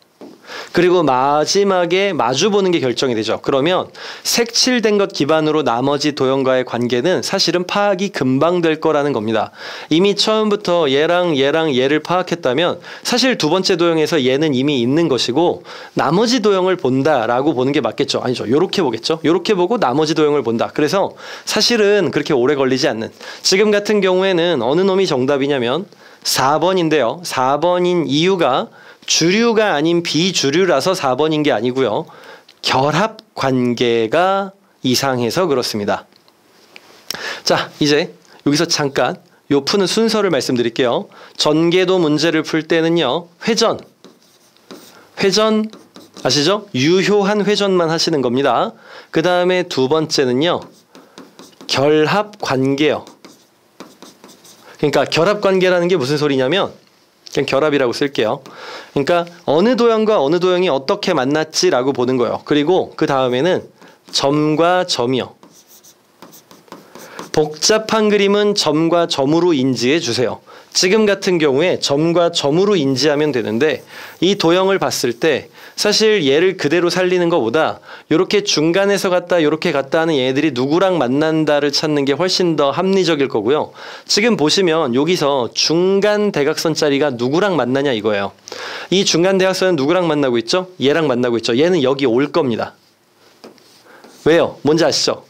[SPEAKER 1] 그리고 마지막에 마주보는 게 결정이 되죠. 그러면 색칠된 것 기반으로 나머지 도형과의 관계는 사실은 파악이 금방 될 거라는 겁니다. 이미 처음부터 얘랑 얘를 파악했다면 사실 두 번째 도형에서 얘는 이미 있는 것이고 나머지 도형을 본다라고 보는 게 맞겠죠. 아니죠. 요렇게 보겠죠. 요렇게 보고 나머지 도형을 본다. 그래서 사실은 그렇게 오래 걸리지 않는, 지금 같은 경우에는 어느 놈이 정답이냐면 4번인데요. 4번인 이유가 주류가 아닌 비주류라서 4번인 게 아니고요. 결합 관계가 이상해서 그렇습니다. 자, 이제 여기서 잠깐 요 푸는 순서를 말씀드릴게요. 전궤도 문제를 풀 때는요. 회전 아시죠? 유효한 회전만 하시는 겁니다. 그 다음에 두 번째는요. 결합 관계요. 그러니까 결합 관계라는 게 무슨 소리냐면 그냥 결합이라고 쓸게요. 그러니까 어느 도형과 어느 도형이 어떻게 만났지라고 보는 거예요. 그리고 그 다음에는 점과 점이요. 복잡한 그림은 점과 점으로 인지해 주세요. 지금 같은 경우에 점과 점으로 인지하면 되는데 이 도형을 봤을 때 사실 얘를 그대로 살리는 것보다 이렇게 중간에서 갔다 이렇게 갔다 하는 얘들이 누구랑 만난다를 찾는 게 훨씬 더 합리적일 거고요. 지금 보시면 여기서 중간 대각선짜리가 누구랑 만나냐 이거예요. 이 중간 대각선은 누구랑 만나고 있죠? 얘랑 만나고 있죠. 얘는 여기 올 겁니다. 왜요? 뭔지 아시죠?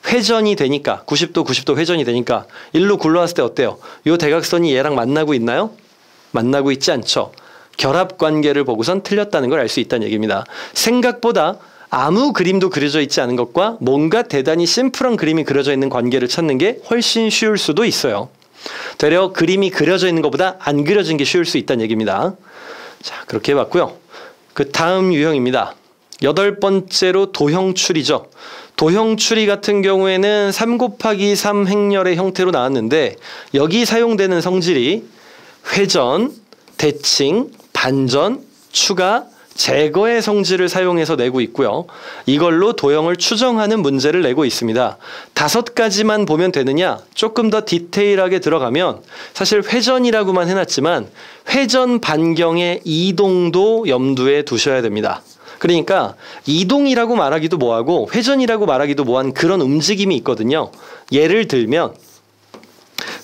[SPEAKER 1] 회전이 되니까 90도 회전이 되니까 일로 굴러왔을 때 어때요? 이 대각선이 얘랑 만나고 있나요? 만나고 있지 않죠. 결합 관계를 보고선 틀렸다는 걸 알 수 있다는 얘기입니다. 생각보다 아무 그림도 그려져 있지 않은 것과 뭔가 대단히 심플한 그림이 그려져 있는 관계를 찾는 게 훨씬 쉬울 수도 있어요. 되려 그림이 그려져 있는 것보다 안 그려진 게 쉬울 수 있다는 얘기입니다. 자, 그렇게 해봤고요. 그 다음 유형입니다. 8번째로 도형 추리죠. 도형 추리 같은 경우에는 3 곱하기 3 행렬의 형태로 나왔는데 여기 사용되는 성질이 회전, 대칭, 반전, 추가, 제거의 성질을 사용해서 내고 있고요. 이걸로 도형을 추정하는 문제를 내고 있습니다. 5가지만 보면 되느냐? 조금 더 디테일하게 들어가면 사실 회전이라고만 해놨지만 회전 반경의 이동도 염두에 두셔야 됩니다. 그러니까 이동이라고 말하기도 뭐하고 회전이라고 말하기도 뭐한 그런 움직임이 있거든요. 예를 들면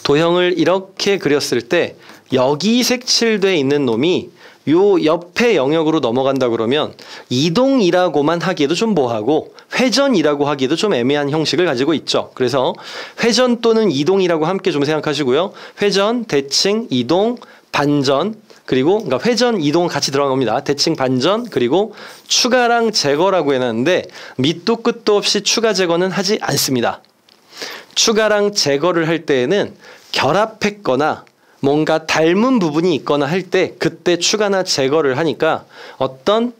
[SPEAKER 1] 도형을 이렇게 그렸을 때 여기 색칠되어 있는 놈이 요 옆에 영역으로 넘어간다 그러면 이동이라고만 하기에도 좀 뭐하고 회전이라고 하기에도 좀 애매한 형식을 가지고 있죠. 그래서 회전 또는 이동이라고 함께 좀 생각하시고요. 회전, 대칭, 이동, 반전, 그리고 그러니까 회전, 이동 같이 들어간 겁니다. 대칭, 반전, 그리고 추가랑 제거라고 해놨는데 밑도 끝도 없이 추가 제거는 하지 않습니다. 추가랑 제거를 할 때에는 결합했거나 뭔가 닮은 부분이 있거나 할 때 그때 추가나 제거를 하니까 어떤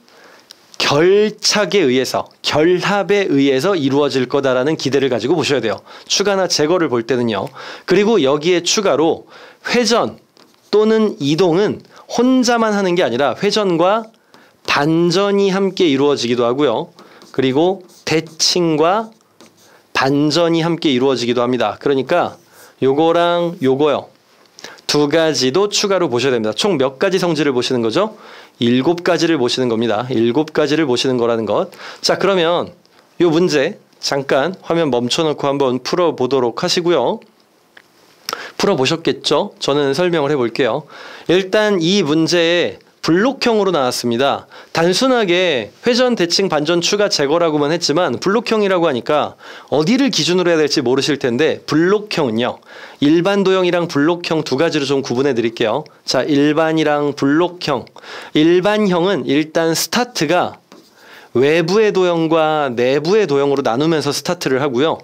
[SPEAKER 1] 결착에 의해서 결합에 의해서 이루어질 거다라는 기대를 가지고 보셔야 돼요. 추가나 제거를 볼 때는요. 그리고 여기에 추가로 회전 또는 이동은 혼자만 하는 게 아니라 회전과 반전이 함께 이루어지기도 하고요. 그리고 대칭과 반전이 함께 이루어지기도 합니다. 그러니까 요거랑 요거요. 2가지도 추가로 보셔야 됩니다. 총 몇 가지 성질을 보시는 거죠? 7가지를 보시는 겁니다. 7가지를 보시는 거라는 것. 자, 그러면 요 문제 잠깐 화면 멈춰놓고 한번 풀어보도록 하시고요. 풀어보셨겠죠? 저는 설명을 해볼게요. 일단 이 문제의 블록형으로 나왔습니다. 단순하게 회전, 대칭, 반전, 추가, 제거라고만 했지만 블록형이라고 하니까 어디를 기준으로 해야 될지 모르실 텐데 블록형은요. 일반 도형이랑 블록형 두 가지로 좀 구분해 드릴게요. 자, 일반이랑 블록형. 일반형은 일단 스타트가 외부의 도형과 내부의 도형으로 나누면서 스타트를 하고요.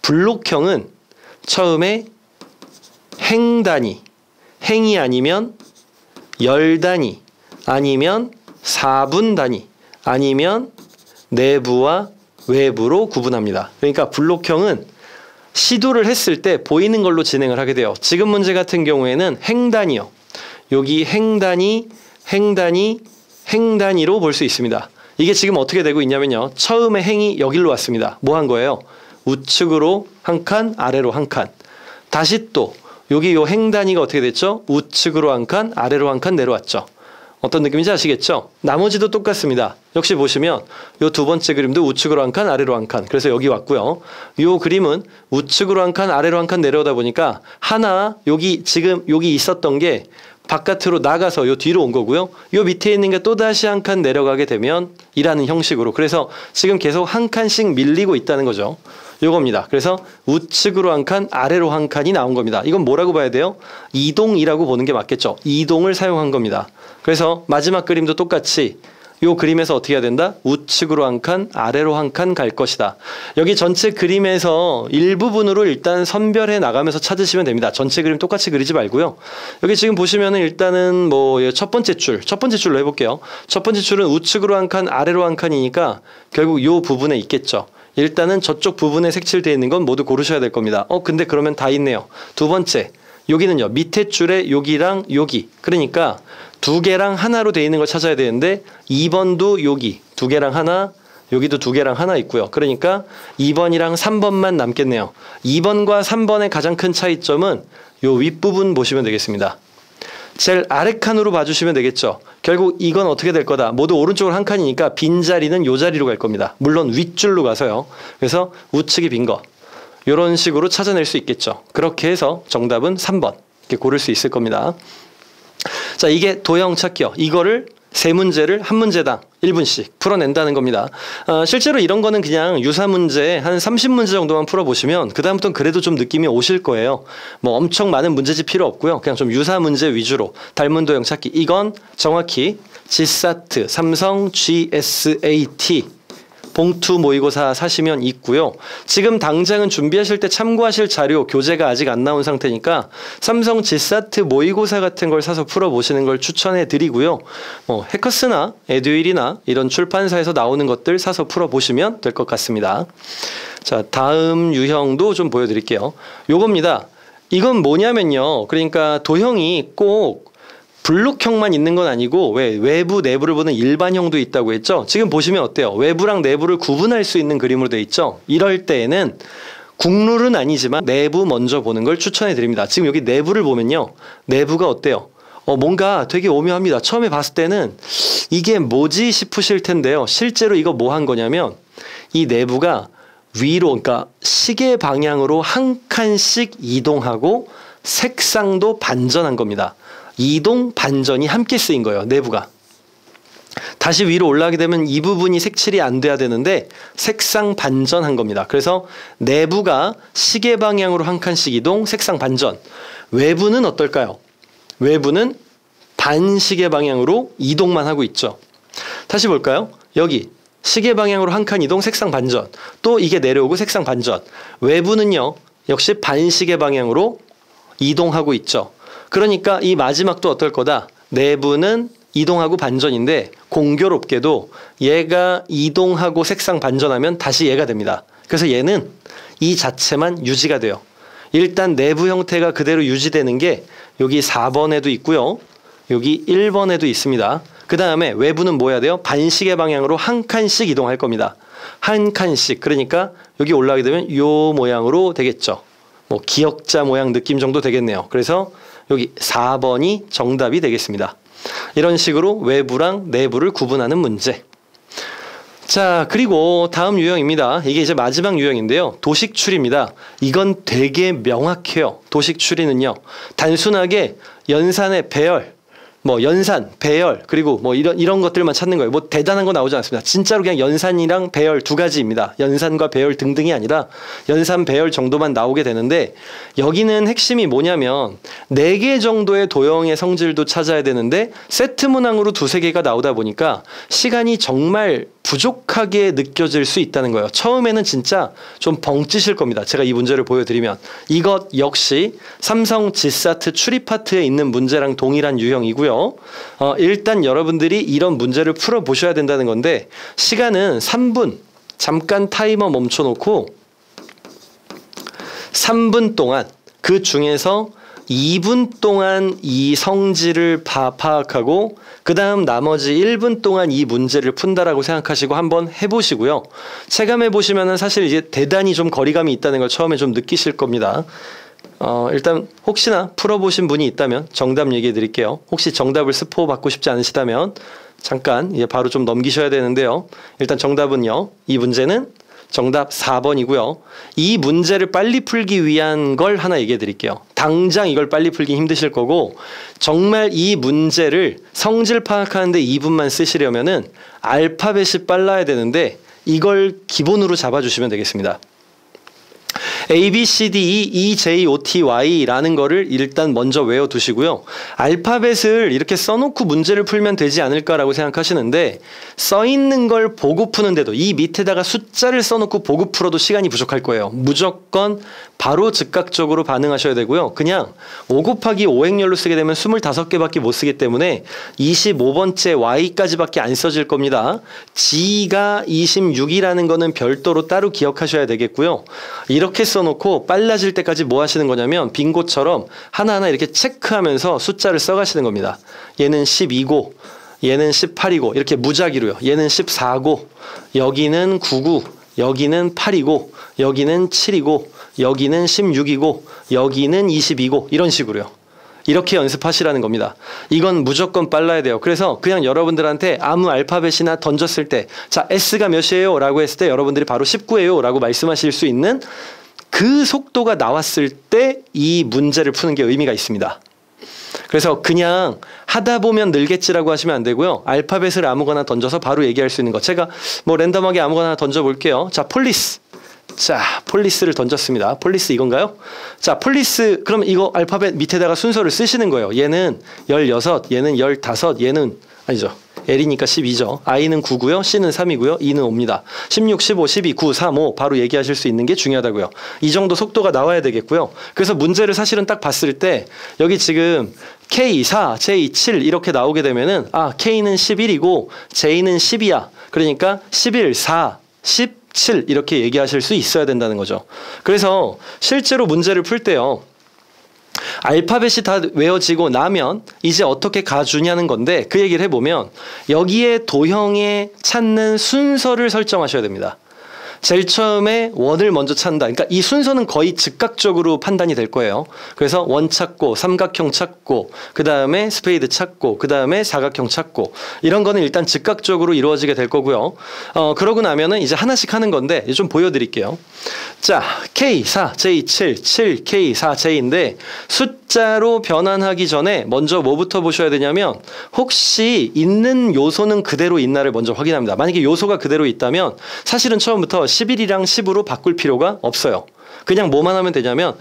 [SPEAKER 1] 블록형은 처음에 행 단위, 행이 아니면 열 단위, 아니면 4분 단위, 아니면 내부와 외부로 구분합니다. 그러니까 블록형은 시도를 했을 때 보이는 걸로 진행을 하게 돼요. 지금 문제 같은 경우에는 행 단위요. 여기 행 단위, 행 단위, 행 단위로 볼 수 있습니다. 이게 지금 어떻게 되고 있냐면요. 처음에 행이 여기로 왔습니다. 뭐 한 거예요? 우측으로 한 칸, 아래로 한 칸. 다시 또 여기 요 행 단위가 어떻게 됐죠? 우측으로 한 칸, 아래로 한 칸 내려왔죠. 어떤 느낌인지 아시겠죠? 나머지도 똑같습니다. 역시 보시면 요 두 번째 그림도 우측으로 한 칸, 아래로 한 칸. 그래서 여기 왔고요. 요 그림은 우측으로 한 칸, 아래로 한 칸 내려오다 보니까 하나 여기 지금 여기 있었던 게 바깥으로 나가서 요 뒤로 온 거고요. 요 밑에 있는 게 또다시 한 칸 내려가게 되면 이라는 형식으로. 그래서 지금 계속 한 칸씩 밀리고 있다는 거죠. 요겁니다. 그래서 우측으로 한 칸, 아래로 한 칸이 나온 겁니다. 이건 뭐라고 봐야 돼요? 이동이라고 보는 게 맞겠죠. 이동을 사용한 겁니다. 그래서 마지막 그림도 똑같이 요 그림에서 어떻게 해야 된다? 우측으로 한 칸, 아래로 한 칸 갈 것이다. 여기 전체 그림에서 일부분으로 일단 선별해 나가면서 찾으시면 됩니다. 전체 그림 똑같이 그리지 말고요. 여기 지금 보시면은 일단은 뭐 첫 번째 줄로 해볼게요. 첫 번째 줄은 우측으로 한 칸, 아래로 한 칸이니까 결국 요 부분에 있겠죠. 일단은 저쪽 부분에 색칠되어 있는 건 모두 고르셔야 될 겁니다. 근데 그러면 다 있네요. 두 번째, 여기는요. 밑에 줄에 여기랑 여기. 그러니까 두 개랑 하나로 되어 있는 걸 찾아야 되는데 2번도 여기 두 개랑 하나, 여기도 두 개랑 하나 있고요. 그러니까 2번이랑 3번만 남겠네요. 2번과 3번의 가장 큰 차이점은 요 윗부분 보시면 되겠습니다. 제일 아래 칸으로 봐주시면 되겠죠. 결국 이건 어떻게 될 거다. 모두 오른쪽으로 한 칸이니까 빈자리는 요 자리로 갈 겁니다. 물론 윗줄로 가서요. 그래서 우측이 빈 거. 이런 식으로 찾아낼 수 있겠죠. 그렇게 해서 정답은 3번 이렇게 고를 수 있을 겁니다. 자, 이게 도형 찾기요. 이거를 세 문제를 한 문제당 1분씩 풀어낸다는 겁니다. 실제로 이런 거는 그냥 유사 문제 한 30문제 정도만 풀어보시면 그 다음부터는 그래도 좀 느낌이 오실 거예요. 뭐 엄청 많은 문제집 필요 없고요. 그냥 좀 유사 문제 위주로 닮은 도형 찾기. 이건 정확히 G사트, 삼성 GSAT 봉투 모의고사 사시면 있고요. 지금 당장은 준비하실 때 참고하실 자료 교재가 아직 안 나온 상태니까 삼성 G사트 모의고사 같은 걸 사서 풀어보시는 걸 추천해 드리고요. 해커스나 에듀윌이나 이런 출판사에서 나오는 것들 사서 풀어보시면 될 것 같습니다. 자, 다음 유형도 좀 보여드릴게요. 요겁니다. 이건 뭐냐면요. 그러니까 도형이 꼭 블록형만 있는 건 아니고 외부 내부를 보는 일반형도 있다고 했죠. 지금 보시면 어때요? 외부랑 내부를 구분할 수 있는 그림으로 되어 있죠. 이럴 때에는 국룰은 아니지만 내부 먼저 보는 걸 추천해 드립니다. 지금 여기 내부를 보면요. 내부가 어때요? 뭔가 되게 오묘합니다. 처음에 봤을 때는 이게 뭐지 싶으실 텐데요. 실제로 이거 뭐 한 거냐면 이 내부가 위로, 그러니까 시계 방향으로 한 칸씩 이동하고 색상도 반전한 겁니다. 이동, 반전이 함께 쓰인 거예요. 내부가. 다시 위로 올라가게 되면 이 부분이 색칠이 안 돼야 되는데 색상 반전한 겁니다. 그래서 내부가 시계 방향으로 한 칸씩 이동, 색상 반전. 외부는 어떨까요? 외부는 반시계 방향으로 이동만 하고 있죠. 다시 볼까요? 여기 시계 방향으로 한 칸 이동, 색상 반전. 또 이게 내려오고 색상 반전. 외부는요. 역시 반시계 방향으로 이동하고 있죠. 그러니까 이 마지막도 어떨 거다. 내부는 이동하고 반전인데 공교롭게도 얘가 이동하고 색상 반전하면 다시 얘가 됩니다. 그래서 얘는 이 자체만 유지가 돼요. 일단 내부 형태가 그대로 유지되는 게 여기 4번에도 있고요. 여기 1번에도 있습니다. 그 다음에 외부는 뭐 해야 돼요? 반시계 방향으로 한 칸씩 이동할 겁니다. 한 칸씩. 그러니까 여기 올라가게 되면 요 모양으로 되겠죠. 뭐 기역자 모양 느낌 정도 되겠네요. 그래서 여기 4번이 정답이 되겠습니다. 이런 식으로 외부랑 내부를 구분하는 문제. 자, 그리고 다음 유형입니다. 이게 이제 마지막 유형인데요. 도식추리입니다. 이건 되게 명확해요. 도식추리는요. 단순하게 연산의 배열, 뭐 연산, 배열, 그리고 뭐 이런 것들만 찾는 거예요. 뭐 대단한 거 나오지 않습니다. 진짜로 그냥 연산이랑 배열 두 가지입니다. 연산과 배열 등등이 아니라 연산, 배열 정도만 나오게 되는데, 여기는 핵심이 뭐냐면 4개 정도의 도형의 성질도 찾아야 되는데 세트 문항으로 2-3개가 나오다 보니까 시간이 정말 부족하게 느껴질 수 있다는 거예요. 처음에는 진짜 좀 벙찌실 겁니다. 제가 이 문제를 보여드리면. 이것 역시 삼성 G사트 추리 파트에 있는 문제랑 동일한 유형이고요. 일단 여러분들이 이런 문제를 풀어보셔야 된다는 건데, 시간은 3분, 잠깐 타이머 멈춰놓고 3분 동안, 그 중에서 2분 동안 이 성질을 파악하고 그 다음 나머지 1분 동안 이 문제를 푼다라고 생각하시고 한번 해보시고요. 체감해 보시면은 사실 이제 대단히 좀 거리감이 있다는 걸 처음에 좀 느끼실 겁니다. 일단 혹시나 풀어보신 분이 있다면 정답 얘기해 드릴게요. 혹시 정답을 스포 받고 싶지 않으시다면 잠깐 바로 좀 넘기셔야 되는데요. 일단 정답은요, 이 문제는 정답 4번이고요. 이 문제를 빨리 풀기 위한 걸 하나 얘기해 드릴게요. 당장 이걸 빨리 풀기 힘드실 거고, 정말 이 문제를 성질 파악하는데 2분만 쓰시려면은 알파벳이 빨라야 되는데 이걸 기본으로 잡아주시면 되겠습니다. A, B, C, D, E, E, J, O, T, Y라는 거를 일단 먼저 외워두시고요. 알파벳을 이렇게 써놓고 문제를 풀면 되지 않을까라고 생각하시는데, 써있는 걸 보고 푸는데도 이 밑에다가 숫자를 써놓고 보고 풀어도 시간이 부족할 거예요. 무조건 바로 즉각적으로 반응하셔야 되고요. 그냥 5 곱하기 5행렬로 쓰게 되면 25개밖에 못 쓰기 때문에 25번째 Y까지밖에 안 써질 겁니다. G가 26이라는 거는 별도로 따로 기억하셔야 되겠고요. 이렇게 써놓고 빨라질 때까지 뭐 하시는 거냐면 빙고처럼 하나하나 이렇게 체크하면서 숫자를 써가시는 겁니다. 얘는 12고 얘는 18이고 이렇게 무작위로요. 얘는 14고 여기는 9고 여기는 8이고 여기는 7이고 여기는 16이고 여기는 22고 이런 식으로요. 이렇게 연습하시라는 겁니다. 이건 무조건 빨라야 돼요. 그래서 그냥 여러분들한테 아무 알파벳이나 던졌을 때, 자, S가 몇이에요? 라고 했을 때 여러분들이 바로 19예요 라고 말씀하실 수 있는 그 속도가 나왔을 때 이 문제를 푸는 게 의미가 있습니다. 그래서 그냥 하다 보면 늘겠지라고 하시면 안 되고요. 알파벳을 아무거나 던져서 바로 얘기할 수 있는 거. 제가 뭐 랜덤하게 아무거나 던져 볼게요. 자, 폴리스. 자, 폴리스를 던졌습니다. 폴리스 이건가요? 자, 폴리스, 그럼 이거 알파벳 밑에다가 순서를 쓰시는 거예요. 얘는 16, 얘는 15, 얘는 아니죠. L이니까 12죠. I는 9고요. C는 3이고요. E는 5입니다. 16, 15, 12, 9, 3, 5 바로 얘기하실 수 있는 게 중요하다고요. 이 정도 속도가 나와야 되겠고요. 그래서 문제를 사실은 딱 봤을 때 여기 지금 K, 4, J, 7 이렇게 나오게 되면은 K는 11이고 J는 10이야. 그러니까 11, 4, 10, 7 이렇게 얘기하실 수 있어야 된다는 거죠. 그래서 실제로 문제를 풀 때요. 알파벳이 다 외워지고 나면 이제 어떻게 가주냐는 건데, 그 얘기를 해보면 여기에 도형에 찾는 순서를 설정하셔야 됩니다. 제일 처음에 원을 먼저 찾는다. 그러니까 이 순서는 거의 즉각적으로 판단이 될 거예요. 그래서 원 찾고 삼각형 찾고 그 다음에 스페이드 찾고 그 다음에 사각형 찾고 이런 거는 일단 즉각적으로 이루어지게 될 거고요. 그러고 나면은 이제 하나씩 하는 건데 좀 보여드릴게요. 자, K4, J7, 7, K4, J인데 숫자로 변환하기 전에 먼저 뭐부터 보셔야 되냐면 혹시 있는 요소는 그대로 있나를 먼저 확인합니다. 만약에 요소가 그대로 있다면 사실은 처음부터 11이랑 10으로 바꿀 필요가 없어요. 그냥 뭐만 하면 되냐면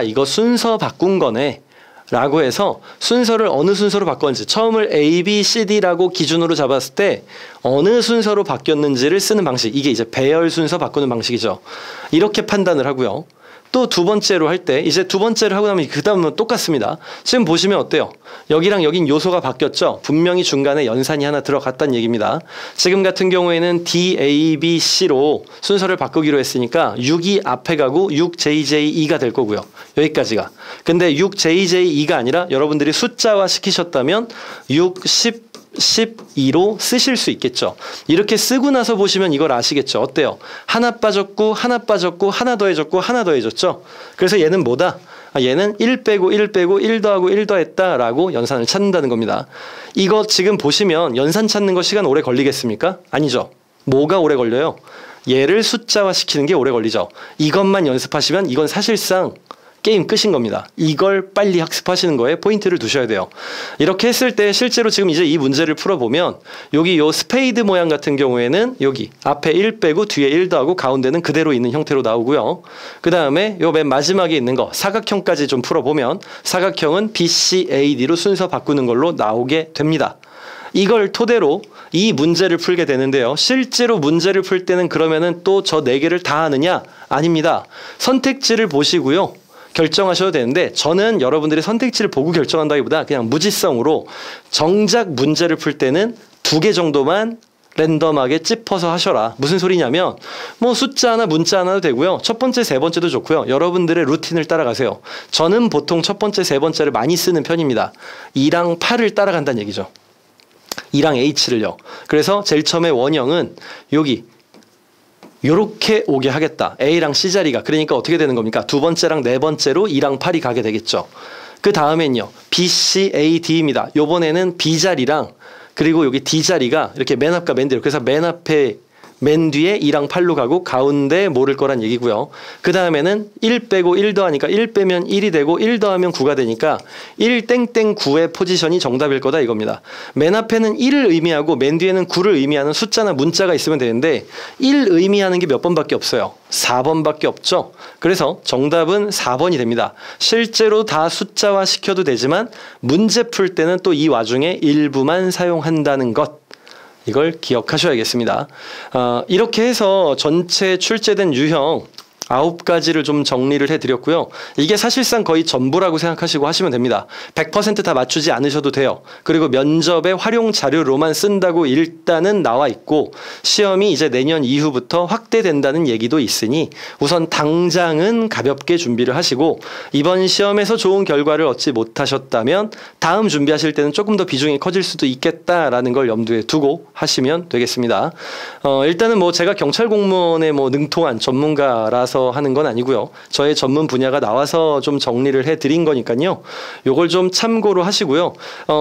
[SPEAKER 1] 이거 순서 바꾼 거네 라고 해서 순서를 어느 순서로 바꿨는지, 처음을 A, B, C, D라고 기준으로 잡았을 때 어느 순서로 바뀌었는지를 쓰는 방식, 이게 이제 배열 순서 바꾸는 방식이죠. 이렇게 판단을 하고요. 또 두 번째로 할 때, 이제 두 번째를 하고 나면 그 다음은 똑같습니다. 지금 보시면 어때요? 여기랑 여긴 요소가 바뀌었죠? 분명히 중간에 연산이 하나 들어갔다는 얘기입니다. 지금 같은 경우에는 D, A, B, C로 순서를 바꾸기로 했으니까 6이 앞에 가고 6, J, J, E가 될 거고요. 여기까지가. 근데 6, J, J, E가 아니라 여러분들이 숫자화 시키셨다면 6, 10, 12로 쓰실 수 있겠죠. 이렇게 쓰고 나서 보시면 이걸 아시겠죠. 어때요? 하나 빠졌고 하나 빠졌고 하나 더해졌고 하나 더해졌죠. 그래서 얘는 뭐다? 얘는 1 빼고 1 빼고 1 더하고 1 더했다 라고 연산을 찾는다는 겁니다. 이거 지금 보시면 연산 찾는 거 시간 오래 걸리겠습니까? 아니죠. 뭐가 오래 걸려요? 얘를 숫자화 시키는 게 오래 걸리죠. 이것만 연습하시면 이건 사실상 게임 끝인 겁니다. 이걸 빨리 학습하시는 거에 포인트를 두셔야 돼요. 이렇게 했을 때 실제로 지금 이제 이 문제를 풀어보면 여기 요 스페이드 모양 같은 경우에는 여기 앞에 1 빼고 뒤에 1 더하고 가운데는 그대로 있는 형태로 나오고요. 그 다음에 요 맨 마지막에 있는 거 사각형까지 좀 풀어보면 사각형은 BCAD로 순서 바꾸는 걸로 나오게 됩니다. 이걸 토대로 이 문제를 풀게 되는데요. 실제로 문제를 풀 때는 그러면은 또 저 4개를 다 하느냐? 아닙니다. 선택지를 보시고요. 결정하셔도 되는데 저는 여러분들이 선택지를 보고 결정한다기보다 그냥 무지성으로 정작 문제를 풀 때는 2개 정도만 랜덤하게 찝어서 하셔라. 무슨 소리냐면 뭐 숫자 하나 문자 하나도 되고요. 첫 번째 세 번째도 좋고요. 여러분들의 루틴을 따라가세요. 저는 보통 첫 번째 세 번째를 많이 쓰는 편입니다. 2랑 8을 따라간다는 얘기죠. 2랑 H를요. 그래서 제일 처음에 원형은 여기 요렇게 오게 하겠다. A랑 C자리가. 그러니까 어떻게 되는 겁니까? 두 번째랑 네 번째로 2랑 8이 가게 되겠죠. 그 다음엔요. B, C, A, D입니다. 요번에는 B자리랑 그리고 여기 D자리가 이렇게 맨 앞과 맨 뒤로. 그래서 맨 앞에 맨 뒤에 2랑 8로 가고 가운데 모를 거란 얘기고요. 그 다음에는 1 빼고 1 더하니까 1 빼면 1이 되고 1 더하면 9가 되니까 1 땡땡 9의 포지션이 정답일 거다 이겁니다. 맨 앞에는 1을 의미하고 맨 뒤에는 9를 의미하는 숫자나 문자가 있으면 되는데 1 의미하는 게 몇 번밖에 없어요. 4번밖에 없죠. 그래서 정답은 4번이 됩니다. 실제로 다 숫자화 시켜도 되지만 문제 풀 때는 또 이 와중에 일부만 사용한다는 것. 이걸 기억하셔야겠습니다. 이렇게 해서 전체 출제된 유형 9가지를 좀 정리를 해드렸고요. 이게 사실상 거의 전부라고 생각하시고 하시면 됩니다. 100% 다 맞추지 않으셔도 돼요. 그리고 면접에 활용 자료로만 쓴다고 일단은 나와 있고 시험이 이제 내년 이후부터 확대된다는 얘기도 있으니 우선 당장은 가볍게 준비를 하시고 이번 시험에서 좋은 결과를 얻지 못하셨다면 다음 준비하실 때는 조금 더 비중이 커질 수도 있겠다라는 걸 염두에 두고 하시면 되겠습니다. 일단은 뭐 제가 경찰 공무원에 뭐 능통한 전문가라서 하는 건 아니고요. 저의 전문 분야가 나와서 좀 정리를 해드린 거니까요. 요걸 좀 참고로 하시고요.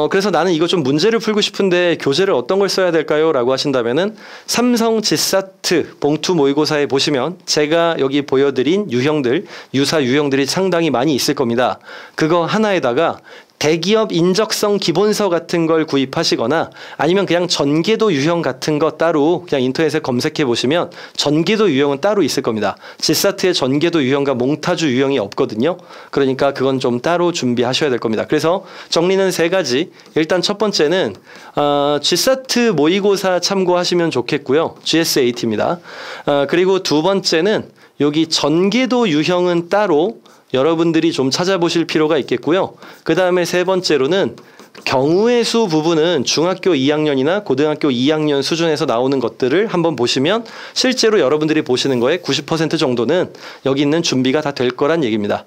[SPEAKER 1] 그래서 나는 이거 좀 문제를 풀고 싶은데 교재를 어떤 걸 써야 될까요? 라고 하신다면은 삼성 지사트 봉투 모의고사에 보시면 제가 여기 보여드린 유형들, 유사 유형들이 상당히 많이 있을 겁니다. 그거 하나에다가 대기업 인적성 기본서 같은 걸 구입하시거나 아니면 그냥 전개도 유형 같은 거 따로 그냥 인터넷에 검색해 보시면 전개도 유형은 따로 있을 겁니다. 지사트에 전개도 유형과 몽타주 유형이 없거든요. 그러니까 그건 좀 따로 준비하셔야 될 겁니다. 그래서 정리는 3가지. 일단 첫 번째는 지사트 모의고사 참고하시면 좋겠고요. GSAT입니다. 그리고 두 번째는 여기 전개도 유형은 따로 여러분들이 좀 찾아보실 필요가 있겠고요. 그 다음에 세 번째로는 경우의 수 부분은 중학교 2학년이나 고등학교 2학년 수준에서 나오는 것들을 한번 보시면 실제로 여러분들이 보시는 거에 90% 정도는 여기 있는 준비가 다 될 거란 얘기입니다.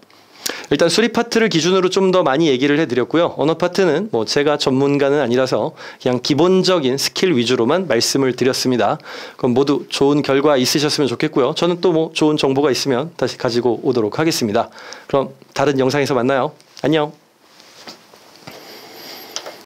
[SPEAKER 1] 일단 수리 파트를 기준으로 좀 더 많이 얘기를 해드렸고요. 언어 파트는 뭐 제가 전문가는 아니라서 그냥 기본적인 스킬 위주로만 말씀을 드렸습니다. 그럼 모두 좋은 결과 있으셨으면 좋겠고요. 저는 또 뭐 좋은 정보가 있으면 다시 가지고 오도록 하겠습니다. 그럼 다른 영상에서 만나요. 안녕.